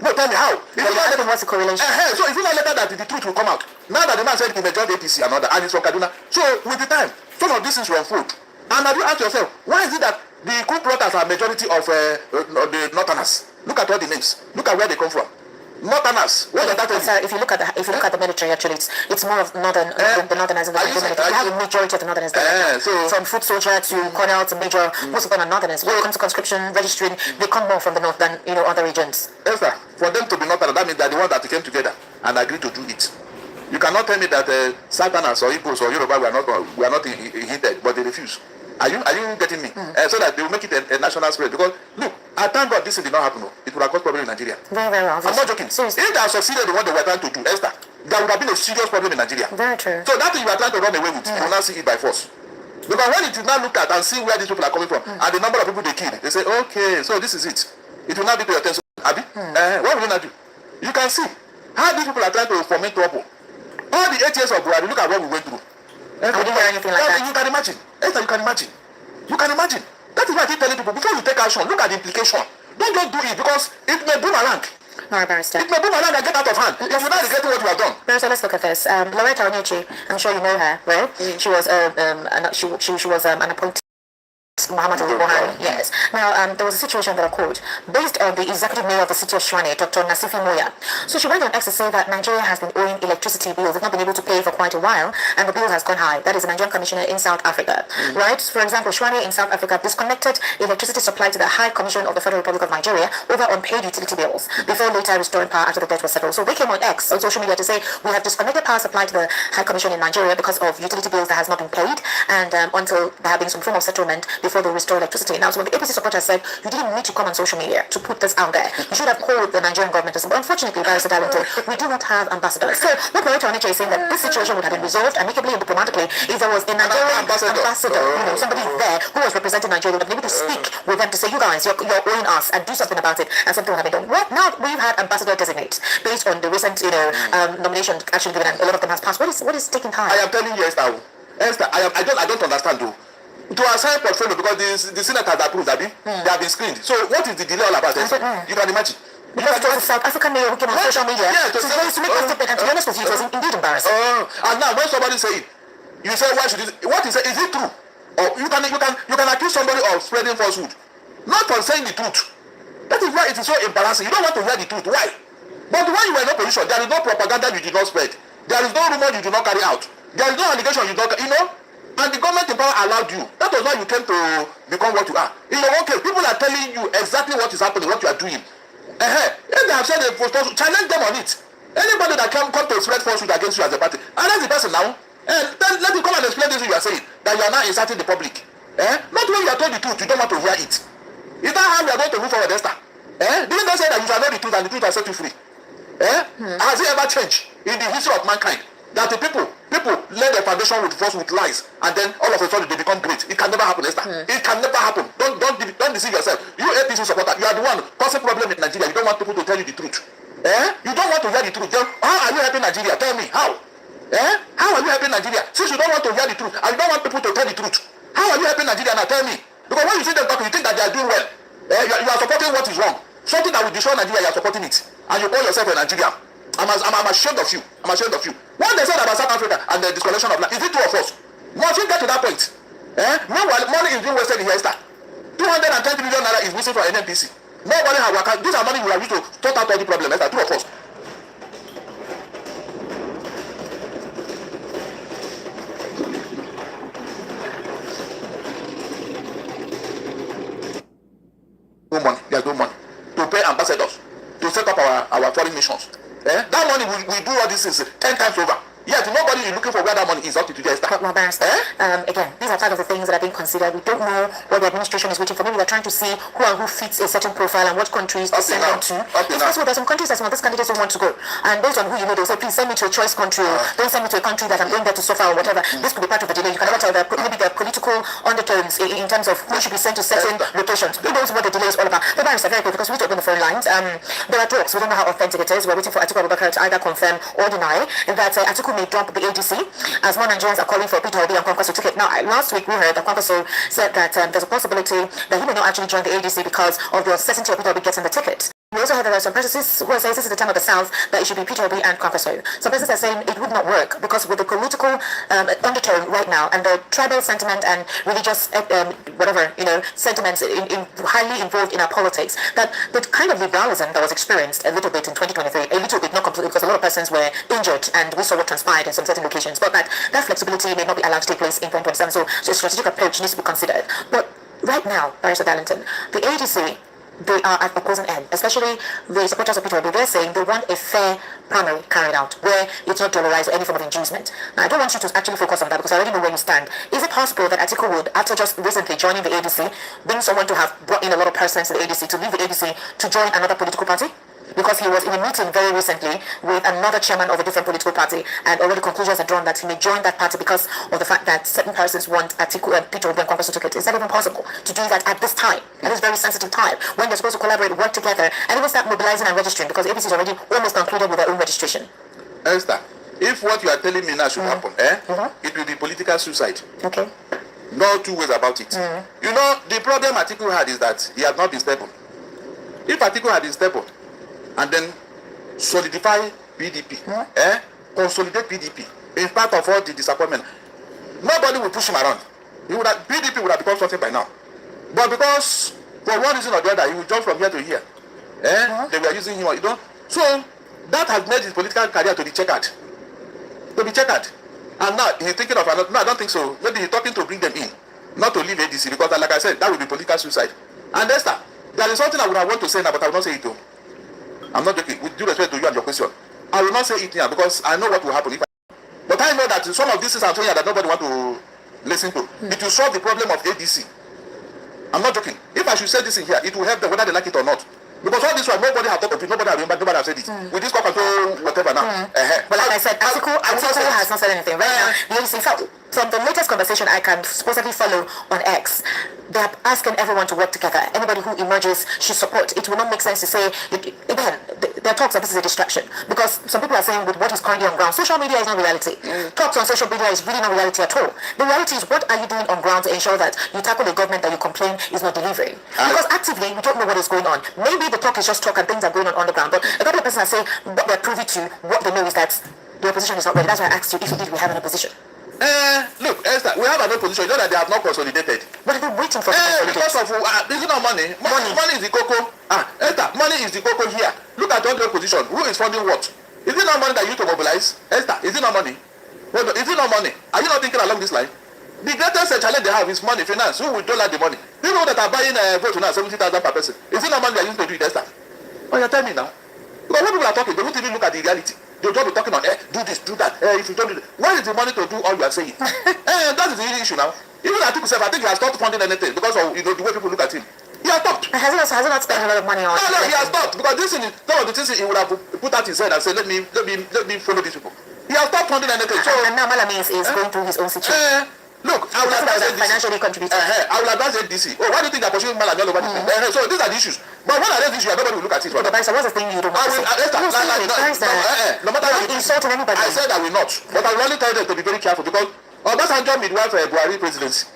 No, tell me how. What's the correlation? So it's not later that the truth will come out. Now that the man said he may join the APC and other, and it's from Kaduna. So with the time, some of these things will unfold. And have you asked yourself, why is it that the coup plotters are majority of the Northerners? Look at all the names. Look at where they come from. Northerners. What does that tell you? Sorry, if you look at the military, actually, it's more of northern the Northerners in the military. You have a majority of the Northerners there. From foot soldier to colonel to major, most of them are Northerners. When it comes to conscription, registering, they come more from the north than other regions. Yes, sir. For them to be Northerners, that means they're the ones that came together and agreed to do it. You cannot tell me that Southerners or Igbos or Yoruba we are not hinted, but they refuse. Are you getting me? So that they will make it a national spread. Because look, I thank God this thing did not happen. It would have caused problem in Nigeria. Very, very obvious. I'm not joking. Seriously. If they have succeeded in what they were trying to do, Esther, there would have been a serious problem in Nigeria. Very true. So that thing you are trying to run away with, you will not see it by force. Because when you now look at and see where these people are coming from and the number of people they killed, they say, okay, so this is it. It will not be to your attention. Abi? What will you not do? You can see how these people are trying to foment trouble. All the 8 years of Buhari, look at what we went through. I didn't hear anything like that. You can imagine. Esther, you can imagine. You can imagine. That is why I keep telling people, before you take action, look at the implication. Don't just do it because it may boomerang. All right, Barrister. It may boomerang and get out of hand. If you're not regretting what you have done. Barrister, let's look at this. Loretta Onyechi, I'm sure you know her, right? She was she was an appointee Yes, Muhammad Buhari. Yes. Now, there was a situation that occurred based on the executive mayor of the city of Shwane, Dr. Nasifi Moya. So she went on X to say that Nigeria has been owing electricity bills. They've not been able to pay for quite a while, and the bill has gone high. That is a Nigerian commissioner in South Africa, right? For example, Shwane in South Africa disconnected electricity supply to the High Commission of the Federal Republic of Nigeria over unpaid utility bills before later restoring power after the debt was settled. So they came on X on social media to say we have disconnected power supply to the High Commission in Nigeria because of utility bills that has not been paid, and until there have been some form of settlement before they restore electricity. Now, so when the APC supporters said you didn't need to come on social media to put this out there, you should have called the Nigerian government. But unfortunately, Barrister Darlington, we do not have ambassadors. So what Marita Oniche is saying that this situation would have been resolved amicably and diplomatically if there was a Nigerian ambassador, somebody there who was representing Nigeria, would have been able to speak with them to say, you guys, you're owing us, and do something about it, and something would have been done. Well, now we've had ambassador designates based on the recent, nomination actually given, and a lot of them has passed. What is taking time? I am telling you, Esther, I don't understand though. To assign portfolio because the Senate has approved, Abi, they have been screened. So what is the delay all about? Esther? You can imagine. Because it was a South African mayor who came on social media to make a statement, and to be honest with you, it was indeed embarrassing. And now when somebody say it, you say, why should what is it true? Or you can accuse somebody of spreading falsehood, not for saying the truth. That is why it is so embarrassing. You don't want to hear the truth. Why? But when you were in opposition, there is no propaganda you did not spread. There is no rumor you do not carry out. There is no allegation you don't, and the government in power allowed you. That was why you came to become what you are. In your own case, people are telling you exactly what is happening, what you are doing. If they have said a falsehood, challenge them on it. Anybody that come to spread falsehood against you as a party, arrest the person now. Then let him come and explain this you are saying, that you are now insulting the public. Not when you are told the truth, you don't want to hear it. Is that how we are going to move forward, Esther? Didn't they say that you shall know the truth and the truth will set you free? Has it ever changed in the history of mankind that the people lay their foundation with lies, and then all of a sudden they become great? It can never happen, Esther. It can never happen. Don't deceive yourself. You APC supporter, you are the one causing problem in Nigeria. You don't want people to tell you the truth. You don't want to hear the truth. How are you helping Nigeria? Tell me how. How are you helping Nigeria? Since you don't want to hear the truth and you don't want people to tell the truth, how are you helping Nigeria now? Tell me. Because when you see them talking, you think that they are doing well. You are supporting what is wrong. Something that will destroy Nigeria, you are supporting it. And you call yourself a Nigerian. I'm ashamed of you. I'm ashamed of you. What they said about South Africa and the disconnection of land, is it true or false? Must you get to that point? Meanwhile, money is being wasted in here, Esther. 220 million naira is missing for NNPC. Nobody has worked. These are money we have used to sort out all the problems, Esther. True or false? No money. There's no money to pay ambassadors to set up our foreign missions. That money we do all this is 10 times over. Yet nobody is looking for where that money is up to today. Again, these are part of the things that are being considered. We don't know what the administration is waiting for. Maybe they're trying to see who and who fits a certain profile and what countries to send them to. It's possible there's some countries that some of these candidates don't want to go. And based on who you know, they'll say, please send me to a choice country. Don't send me to a country that I'm going there to suffer or whatever. This could be part of the delay. You can never tell. Maybe there are political undertones in terms of who should be sent to certain locations. Who knows what the delay is all about? The barrister, very quick, because we need to open the phone lines. There are talks. We don't know how authentic it is. We're waiting for Atiku Abubakar to either confirm or deny that Atiku may drop the ADC, as more Nigerians are calling for Peter Obi and Kwankwaso ticket. Now, last week we heard that Kwankwaso said that there's a possibility that he may not actually join the ADC because of the uncertainty of Peter Obi getting the ticket. We also heard that there are some persons who are saying this is the time of the South, that it should be Peter Obi and Kwankwaso. Some persons are saying it would not work because with the political undertone right now and the tribal sentiment and religious sentiments highly involved in our politics, that the kind of liberalism that was experienced a little bit in 2023, a little bit, not completely, because a lot of persons were injured and we saw what transpired in some certain locations, but that flexibility may not be allowed to take place in 2027. So a strategic approach needs to be considered. But right now, Barrister Darlington, the ADC, they are at opposing end, especially the supporters of Peter Obi. They're saying they want a fair primary carried out where it's not dollarized or any form of inducement. Now, I don't want you to actually focus on that because I already know where you stand. Is it possible that Atiku would, after just recently joining the ADC, bring someone to have brought in a lot of persons to the ADC, to leave the ADC to join another political party? Because he was in a meeting very recently with another chairman of a different political party, and already conclusions are drawn that he may join that party because of the fact that certain persons want Atiku and Peter Obi and Kwankwaso ticket. Is that even possible to do that at this time, at this very sensitive time, when they're supposed to collaborate, work together, and even start mobilizing and registering? Because APC is already almost concluded with their own registration. Esther, if what you are telling me now should happen, it will be political suicide. Okay. No two ways about it. You know, the problem Atiku had is that he has not been stable. If Atiku had been stable, and then solidify PDP, consolidate PDP, in spite of all the disappointment, nobody will push him around. PDP would have become something by now. But because for one reason or the other, he will jump from here to here. They were using him, So that has made his political career to be checkered. And now he's thinking of another. No, I don't think so. Maybe he's talking to bring them in, not to leave ADC, because like I said, that would be political suicide. And Esther, there is something I would have want to say now, but I will not say it. I'm not joking. With due respect to you and your question, I will not say it here because I know what will happen if but I know that some of these things I'm telling you that nobody want to listen to. It will solve the problem of ADC. I'm not joking. If I should say this in here, it will help them whether they like it or not. Because all this one, nobody have talked of it, nobody have remembered, nobody have said it. With this control, whatever now. But like I said, Atiku has not said anything. Right now, the ADC, from the latest conversation I can supposedly follow on X, they're asking everyone to work together. Anybody who emerges should support. It will not make sense to say, again, there are talks that this is a distraction. Because some people are saying with what is currently on ground, social media is not reality. Talks on social media is really not reality at all. The reality is, what are you doing on ground to ensure that you tackle a government that you complain is not delivering? Because actively, we don't know what is going on. Maybe the talk is just talk and things are going on the ground. But a couple of persons are saying what they're privy to, what they know is that the opposition is not ready. That's why I asked you if indeed we have an opposition. Look, Esther, we have an opposition. You know that they have not consolidated. But they're waiting for because of this is not money. Money is the cocoa. Esther, money is the cocoa here. Look at all the opposition. Who is funding what? Is it not money that you to mobilize? Esther, is it not money? Well, is it not money? Are you not thinking along this line? The greatest challenge they have is money, finance. Who will dollar the money? People that are buying votes now 70,000 per person. Is it not money they are using to do it, Esther? Oh, you tell me now. Because when people are talking, they won't even look at the reality. They'll just be talking on, do this, do that. If you don't do that, where is the money to do all you are saying? That is the real issue now. Even I think he has stopped funding anything because of the way people look at him. He has stopped. Has he not spent a lot of money on? No, he has stopped because this is some of the things he would have put out his head and said, let me follow these people. He has stopped funding anything. So and now Malami is going through his own situation. Look, I will advise financially contributing. I will advise ADC. Why do you think they're pursuing Malami all over the place? So these are the issues. But when I raise issues, nobody will look at it. But what's the thing you don't want to say? No matter what, insulting anybody. I said I will not. But I will only tell them to be very careful because Obasanjo midwife Buhari presidency.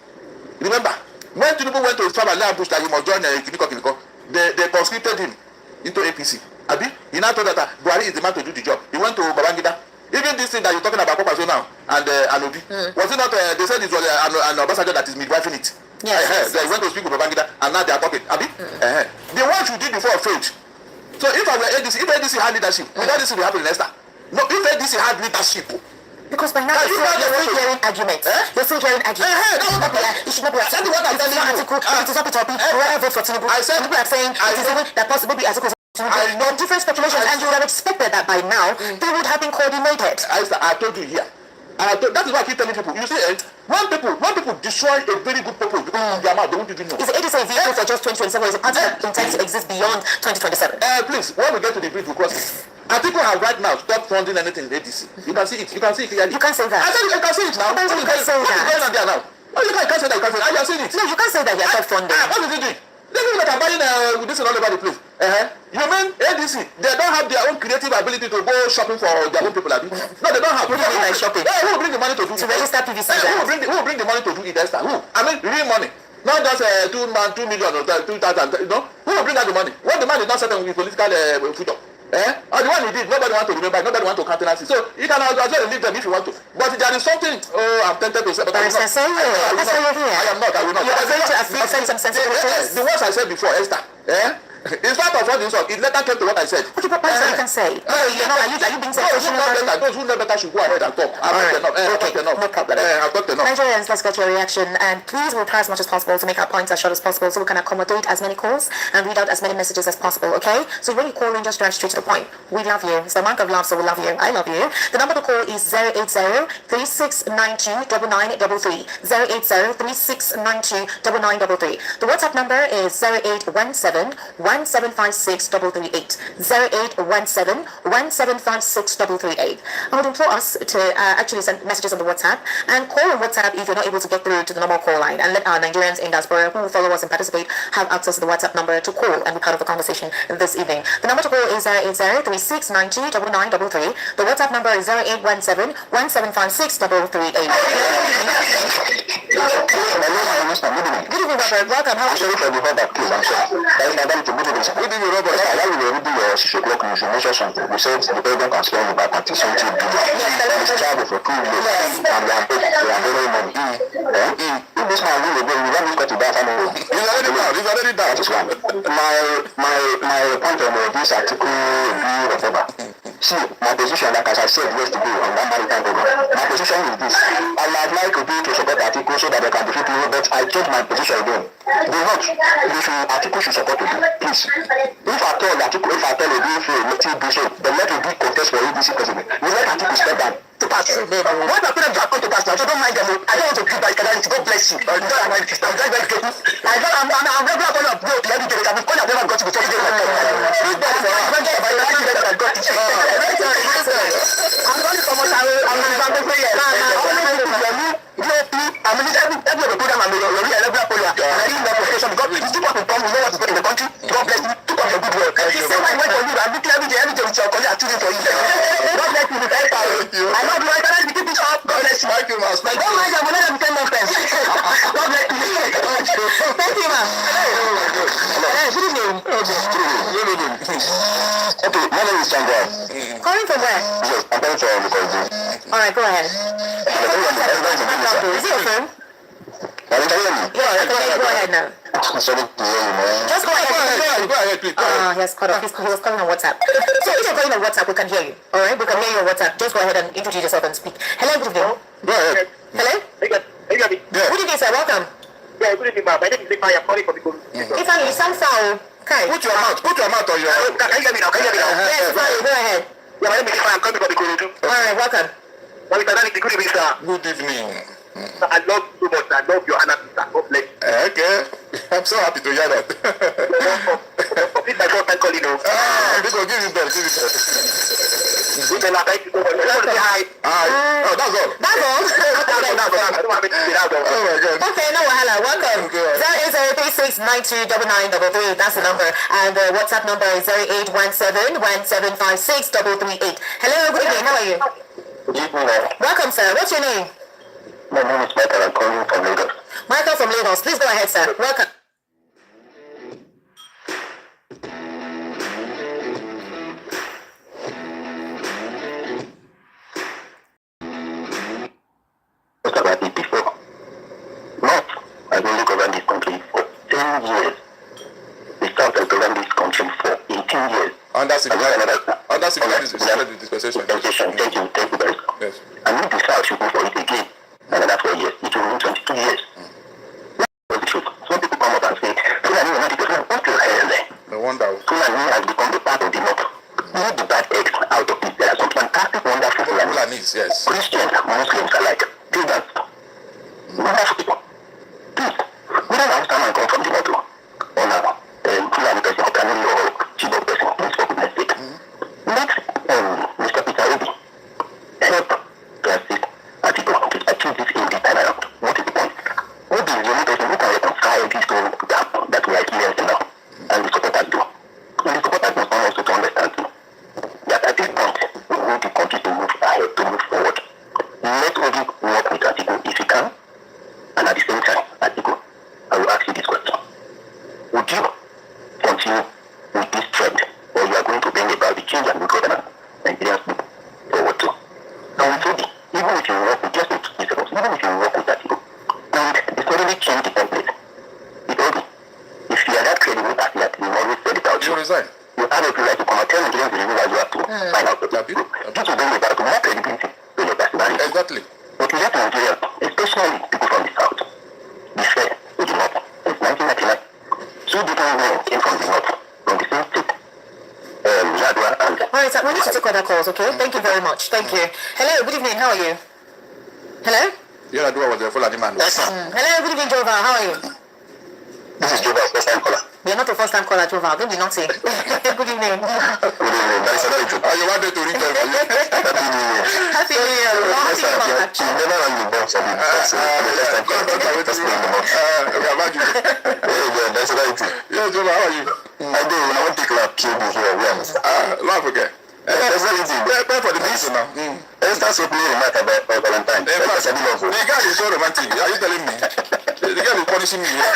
Remember, when Tinubu went to Trump and ambush that he must join Kiniko, they conscripted him into APC. Abi, he now told that Buhari is the man to do the job. He went to Babangida. Even this thing that you're talking about, Kopaso now, and Obi, was it not, they said it was an Obasanjo that is midwifing it. Yes. They went to speak with Babangida, and now they are talking. Abi? The ones you did before failed. So if I were ADC, if ADC had leadership, would this will happen in Esther? No, if ADC had leadership. Because by now you're still hearing arguments. You're still hearing arguments. You should not be upset. It is not be topic. Whoever vote for Tinubu, people are saying it is even that possibly Atiku. I know different speculations, and you would have expected that by now they would have been coordinated. I told you here. That is why I keep telling people. You see, when people destroy a very good purpose because of their mouth, they won't even know. Is ADC a vehicle for just 2027 or is it part that intends to exist beyond 2027? Please, when we get to the bridge, we'll cross it. And people have right now stopped funding anything in ADC. You can see it. You can see it clearly. You can't say that. I said you can see it now. You can't say that. What is going on there now? Oh, you can't say that. You can't say that. You are seeing it. No, you can't say that you are stopped funding. What is he doing? They people that are buying this all over the place. You mean ADC? They don't have their own creative ability to go shopping for their own people. No, they don't have. What do you mean by shopping? Who will bring the money to do it? To register PVC. Who will bring the money to do it, Esther? Who? I mean, real money. Not just 2 million or 2,000. You know? Who will bring out the money? When the man is not certain with political freedom. Or the one he did, nobody want to remember, nobody want to countenance it. So you can as well leave them if you want to. But there is something, I'm tempted to say, but I will not. That's why you're here. I am not, I will not. You are going to offend some sensitive things. The words I said before, Esther, in spite of all this, it later came to what I said. Okay, but you can say. Are you being sensitive? Those who know better should go ahead and talk. I've talked enough. No problem. I've talked enough. Nigerians, let's get your reaction, and please we'll try as much as possible to make our points as short as possible so we can accommodate as many calls and read out as many messages as possible, okay? So when you call in, just drive straight to the point. We love you. It's the month of love, so we love you. I love you. The number to call is 080-3692-9933. 080-3692-9933. The WhatsApp number is 0817-1756-338. 0817-1756-338. I would implore us to actually send messages on the WhatsApp and call on WhatsApp if you're not able to get through to the normal call line, and let our Nigerians in diaspora who follow us and participate have access to the WhatsApp number to call and be part of the conversation this evening. The number to call is 080-3692-9933. The WhatsApp number is 0817-1756-338. Good evening, Robert. Welcome. How are you? Good evening, Robert. Why will you do your 6 o'clock news? You mentioned something. You said the president can spend about 20 billion. He's traveled for 2 years and we are borrowing money. If this man will go, we want this guy to die family. He's already down. That is one. My point on this article, whatever. See, my position, like as I said yesterday on that maritime program, my position is this. I would like to be to support article so that they can defeat me, but I change my position again. Do not. Article should support you, please. If I tell article, if I tell a bill for let it be so, then let it be contest for ADC president. We let article step down to pass. What my parents have come to pass now, so don't mind them. I don't want to give by Kadani to God bless you. I'm very grateful. I'm regular calling up bro, every day. I've been calling, I've never got to be talking to my I'm going to come out, I'm going to say yes. I mean, every other program I'm already a regular caller. And I didn't know profession because it's too much to come, we know what is going in the country. God bless you, keep up your good work. It's the same way for you, I'm looking every day with your colleague, I'm choosing for you. God bless you with help. I love you, I cannot keep it up. God bless you. Thank you, man. Don't mind, I'm going to become more friends. God bless you. Thank you, man. Good evening. Okay, my name is Sandra. Calling from where? Yes, I'm calling from Lukoji. All right, go ahead. Is it your phone? Yeah, go ahead now. Sorry to hear you, man. Just go ahead. Go ahead, please. He has cut off. He was calling on WhatsApp. So if you're calling on WhatsApp, we can hear you. All right, we can hear you on WhatsApp. Just go ahead and introduce yourself and speak. Hello, good evening. Go ahead. Hello? Yeah. Good evening, sir. Welcome. Yeah, good evening, ma'am. My name is Ifeanyi. I'm calling from the Guru. Ifeanyi, you sound foul. Okay. Put your mouth on your... Can you hear me now? Yes, Ifeanyi, go ahead. Yeah, my name is Ifeanyi. I'm calling from the Guru. All right, welcome. Well, Mr. Danny, good evening, sir. Good evening. I love you so much. I love your honesty, sir. God bless you. Okay. I'm so happy to hear that. This is my first time calling you. Give it back. Thank you so much. I want to say hi. Oh, that's all. That's all. I don't have anything to say. That's all. Oh my God. Okay, no wahala. Welcome. Okay. 08036929933. That's the number. And the WhatsApp number is 0817175638. Hello, good evening. How are you? Good evening, man. Welcome, sir. What's your name? My name is Michael. I'm calling from Lagos. Michael from Lagos. Please go ahead, sir. Welcome. What about it before? North has only governed this country for 10 years. The South has governed this country for 18 years. Under civil dispensation. Thank you very much. Yes. And if the South should go for it again, another 4 years, it will mean 22 years. That's the truth. Some people come up and say, Fulani will not because what the hell then? No wonder. Fulani has become the part of the North. Leave the bad eggs out of it. There are some fantastic, wonderful Fulani. Fulanis, yes. Christians, Muslims alike. Pagans. Wonderful people. Please, we don't have time and come from the North. Or now, Fulani person, Kanuri or Chibok person, please for goodness sake. Let Mr. Peter Obi help to assist Atiku to achieve this in the time around. What is the point? What is the only person who can reconcile this to gap that we are experiencing now? And the supporters do. And the supporters must also to understand too, that at this point, we need the country to move ahead, to move forward. Let Obi work with Atiku if he can. And at the same time, Atiku, I will ask you this question. Would you continue with this trend, or you are going to bring about the change and good governance Nigerians people forward to? And with Obi, even if you work with just even if you work with Atiku, and the suddenly change the template, with Obi, if you are that credible as yet, you always sell it out. You resign. You have a right to come and tell Nigerians the reason why you have to find out the people. This will bring about more credibility to your personality. Exactly. But let Nigerians, especially people from the South, be fair to the North. Since 1999, two different men came from the North, from the same state. Yadwa and... All right, sir. We need to take other calls, okay? Thank you very much. Thank you. Hello, good evening. How are you? Hello? Yeah, I do what the Fulani man. Yes, sir. Hello, good evening, Jova. How are you? This is Jova's first time caller. You're not the first time caller, Jova. Don't be naughty. Good evening. Good evening. That is a good. You wanted to reach them. Happy New Year. Happy New Year. You never rang the bell for me. That's the first time caller. That's the month. Yeah, Jova, how are you? I do. I want to take like kill me here. Laugh again. Pray for the peace now. Esther's opening remark about Valentine. The guy is so romantic. Are you telling me? The girl is punishing me here.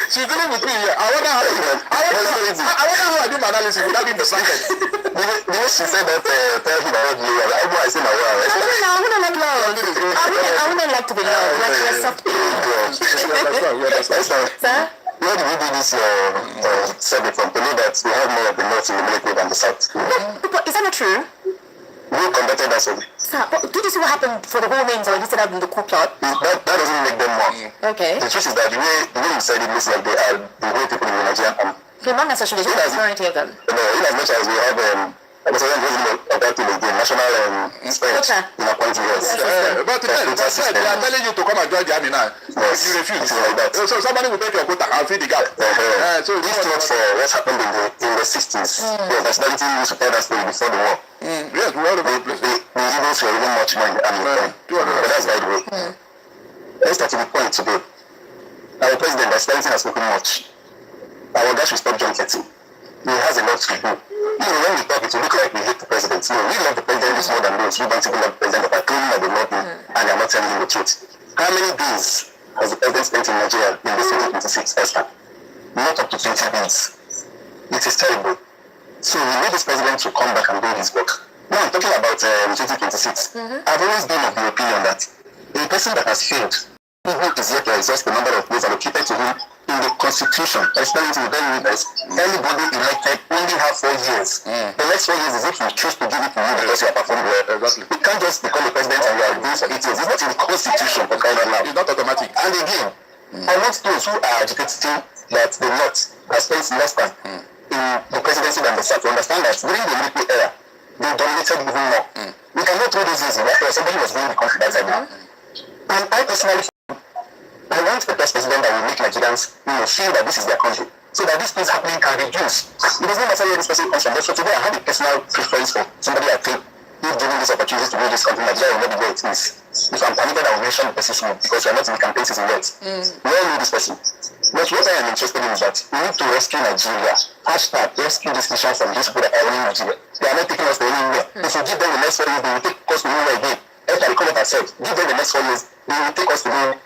She's dealing with me here. I wonder how I do my analysis without being distracted. Because she said that tell him about you. I say my wife. I wouldn't like love. I wouldn't like to be loved. Like you're soft. Sir? Where do we do this survey from? To know that we have more of the north in the military than the south. But is that not true? Who conducted that survey? Sir, but did you see what happened for the whole names or listed out in the coup plot? That doesn't make them more. Okay. The truth is that the way you said it looks like they are the way people in the Nigerian army. Okay, not necessarily. Just the majority of them. No, in as much as we have the president of that thing again, national strength in appointing us. But then, they are telling you to come and join the army now. Yes, you refuse. like that. So somebody will take your quota and feed the gap. So this is not for what happened in the 60s. The nationality used to tell that story before the war. Yes, we all over the place. The Eagles were even much more in the army. But that's by the way. Let's start to the point today. Our president, the nationality has spoken much. Our guy should stop junketing. He has a lot to do. When we talk, it will look like we hate the president. No, we love the president more than those who don't even love the president, but are claiming that they love him and they are not telling him the truth. How many days has the president spent in Nigeria in the 2026 Esther? Not up to 20 days. It is terrible. So we need this president to come back and do his work. Now I'm talking about 2026. I've always been of the opinion that a person that has failed, who is yet to exhaust the number of days allocated to him in the constitution, especially in the very leaders, anybody elected only have 4 years. The next 4 years is if you choose to give it to you because you have performed well. You can't just become a president and you are doing for 8 years. It's not in the constitution for crying out loud. It's not automatic. And again, I want those who are agitating that the North has spent less time in the presidency than the South to understand that during the military era, they dominated even more. We cannot do this easy. Somebody was running the country that time now. And I personally I want the best president that will make Nigerians feel that this is their country, so that these things happening can reduce. It doesn't matter where this person comes from. But for today, I have a personal preference for somebody I think who's given this opportunity to rule this country. Nigeria will not be where it is. If I'm permitted, I will mention the person's name because we are not in the campaign season yet. We all know this person. But what I am interested in is that we need to rescue Nigeria. Hashtag rescue this nation from these people that are running Nigeria. They are not taking us to anywhere. If we give them the next 4 years, they will take us to nowhere again. After we call it ourselves, give them the next 4 years, they will take us to nowhere.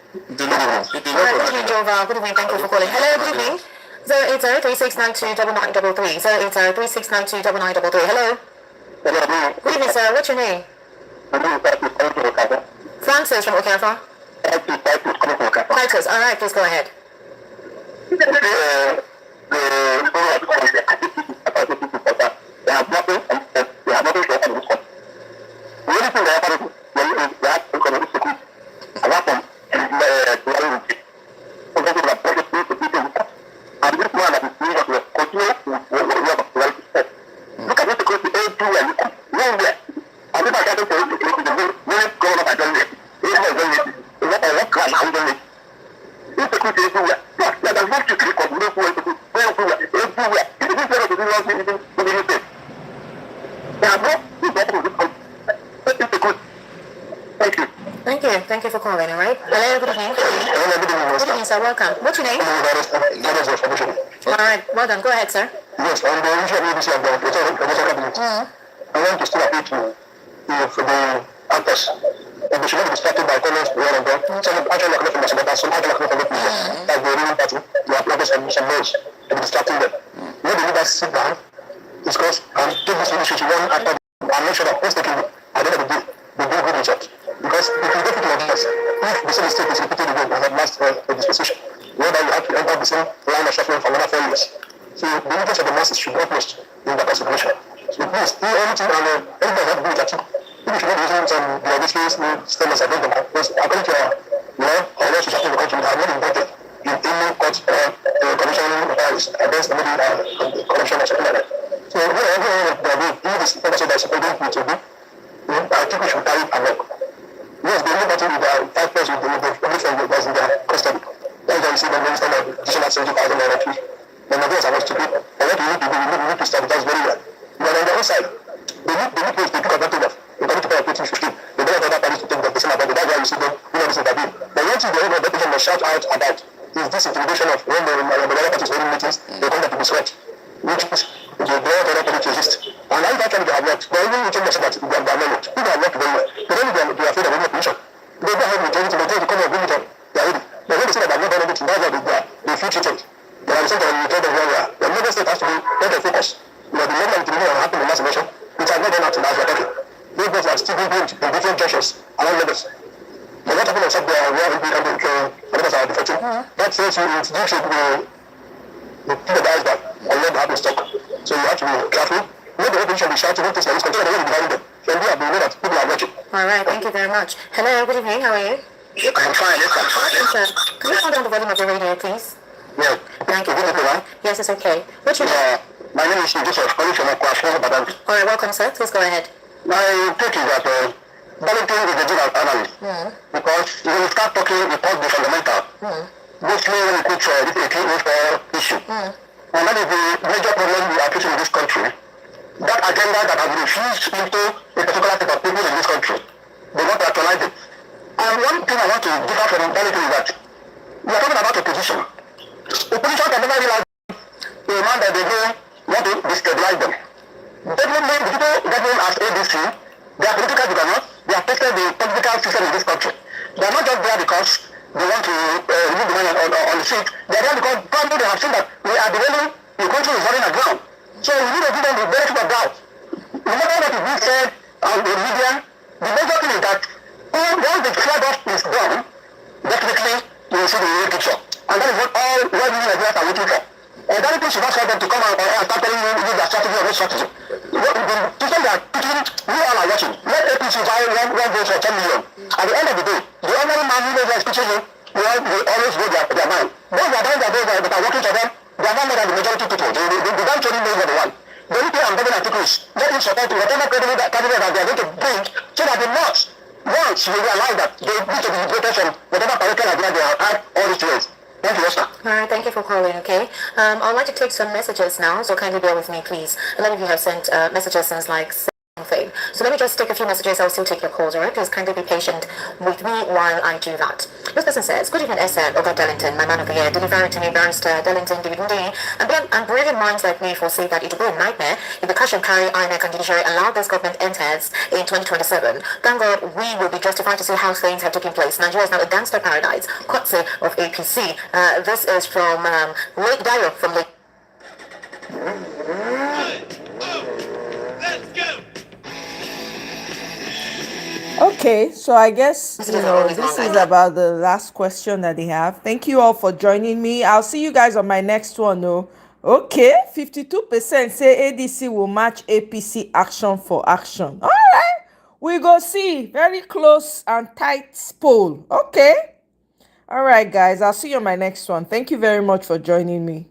Good evening, Jova. Good evening. Thank you for calling. Hello, good evening. 08036929933. 08036929933. Hello. Good evening, sir. What's your name? Francis from Okafor. Titus. All right, please go ahead. Thank you for calling, all right? Hello, good evening. Good evening, sir. Welcome. What's your name? All right, well done. Go ahead, sir. Yes, and the issue of this I want to still appeal to the actors. They should not be distracted by comments we want to go. Some actually are coming from the some actually are coming from the people. Like the ruling party, they are playing some noise to be distracting them. When the leaders sit down, discuss, and take this initiative one after and make sure that once they can, at the end of the day, they do good results. Because if you get it like this, if the same mistake is repeated again and have last dispensation, whereby you have to enter the same line of suffering for another 4 years. So the interest of the masses should not rest in that consideration. So please, do anything and everybody have to do it at you. If you should not be using some derogatory statements against them, because according to our laws which are in the country, they have not invited in any court or commissioning inquiries against the corruption or something like that. So whatever they are doing, if this person that is supporting you to do, I think we should carry it along. Yes, they know nothing with their 5 plus with everything that's in their custody. That's why you see them register like additional 70,000 naira fees. The Nigerians are not stupid. And what we need to do, we need to strategize very well. But on the other side, they need to took advantage of. They don't to pay a 15. They don't have other parties to take the person advantage. That's why you see them doing this interview. But one thing they don't know that people must shout out about is this intimidation of when the other parties holding meetings, they come back to be sweat. Which is told us that they are not. People are not very well. They don't need to be afraid of any opposition. They go ahead with anything, they come and bring it on. They are ready. But when they say that they are not done anything, that's why they feel cheated. They are saying that we tell them where we are. The Lagos state has to be let them focus. The level of intimidation that happened in last election, which has not done until now, we are talking. Lagos are still being built in different junctions around Lagos. But what happened on Saturday, where we can do others are defecting. That says you it's due to the thing that dies back and let the happen stop. So you have to be careful. Let the opposition be shouting, let this like this, control the way we divide them. So we have been know that people are watching. All right, thank you very much. Hello, good evening. How are you? I'm fine, yes, I'm fine. Yes, sir. Can you turn down the volume of your radio, please? Yeah. Thank you. Yes, it's okay. What's your name? My name is Joseph, calling from Okwasho, Badan. All right, welcome, sir. Please go ahead. My take is that Darlington is a good analyst. Because when you start talking, you talk the fundamental. Mostly when you put this 1804 issue. And that is the major problem we are facing in this country. That agenda that has been infused into a particular set of people in this country. They want to actualize it. And one thing I want to give out from Darlington is that we are talking about opposition. Opposition can never realize a man that they know want to destabilize them. Definitely, the people governing as ABC, they are political juggernaut. They have tested the political system in this country. They are not just there because they want to remove the money on the seat. They are there because probably they have seen that we are derailing the country is running aground. So we need to give them the benefit of doubt. No matter what is being said on the media, the major thing is that once the flag off is done, definitely you will see the real picture. And that is what all Nigerians are waiting for. And that people should not tell them to come out and start telling you their strategy or no strategy. The system they are putting, we all are watching. Let APC buy one vote for 10 million. At the end of the day, the ordinary man who knows they are speaking you, they always go their mind. Those are down there, those that are working for them, they are not more than the majority people. The damn Tony knows what they want. The only thing I'm begging at people is let him support whatever candidate that they are going to bring so that the North, once you realize that they need to be liberated from whatever political agenda they have had all these years. Thank you, Esther. All right, thank you for calling, okay? I'd like to take some messages now, so kindly bear with me, please. A lot of you have sent messages since like something. So let me just take a few messages. I'll still take your calls, all right? Please kindly be patient with me while I do that. This person says, good evening, SM, Oga Darlington, my man of the year, delivery to me, Barrister Darlington, Dividundi. And brilliant minds like me foresee that it will be a nightmare if the cash and carry INEC and judiciary allow this government enters in 2027. Thank God we will be justified to see how things have taken place. Nigeria is now a gangster paradise, courtesy of APC. This is from Lake Dio from Lake. Okay, so I guess, this is about the last question that they have. Thank you all for joining me. I'll see you guys on my next one. Okay, 52% say ADC will match APC action for action. All right, we go see. Very close and tight poll. Okay. All right, guys, I'll see you on my next one. Thank you very much for joining me.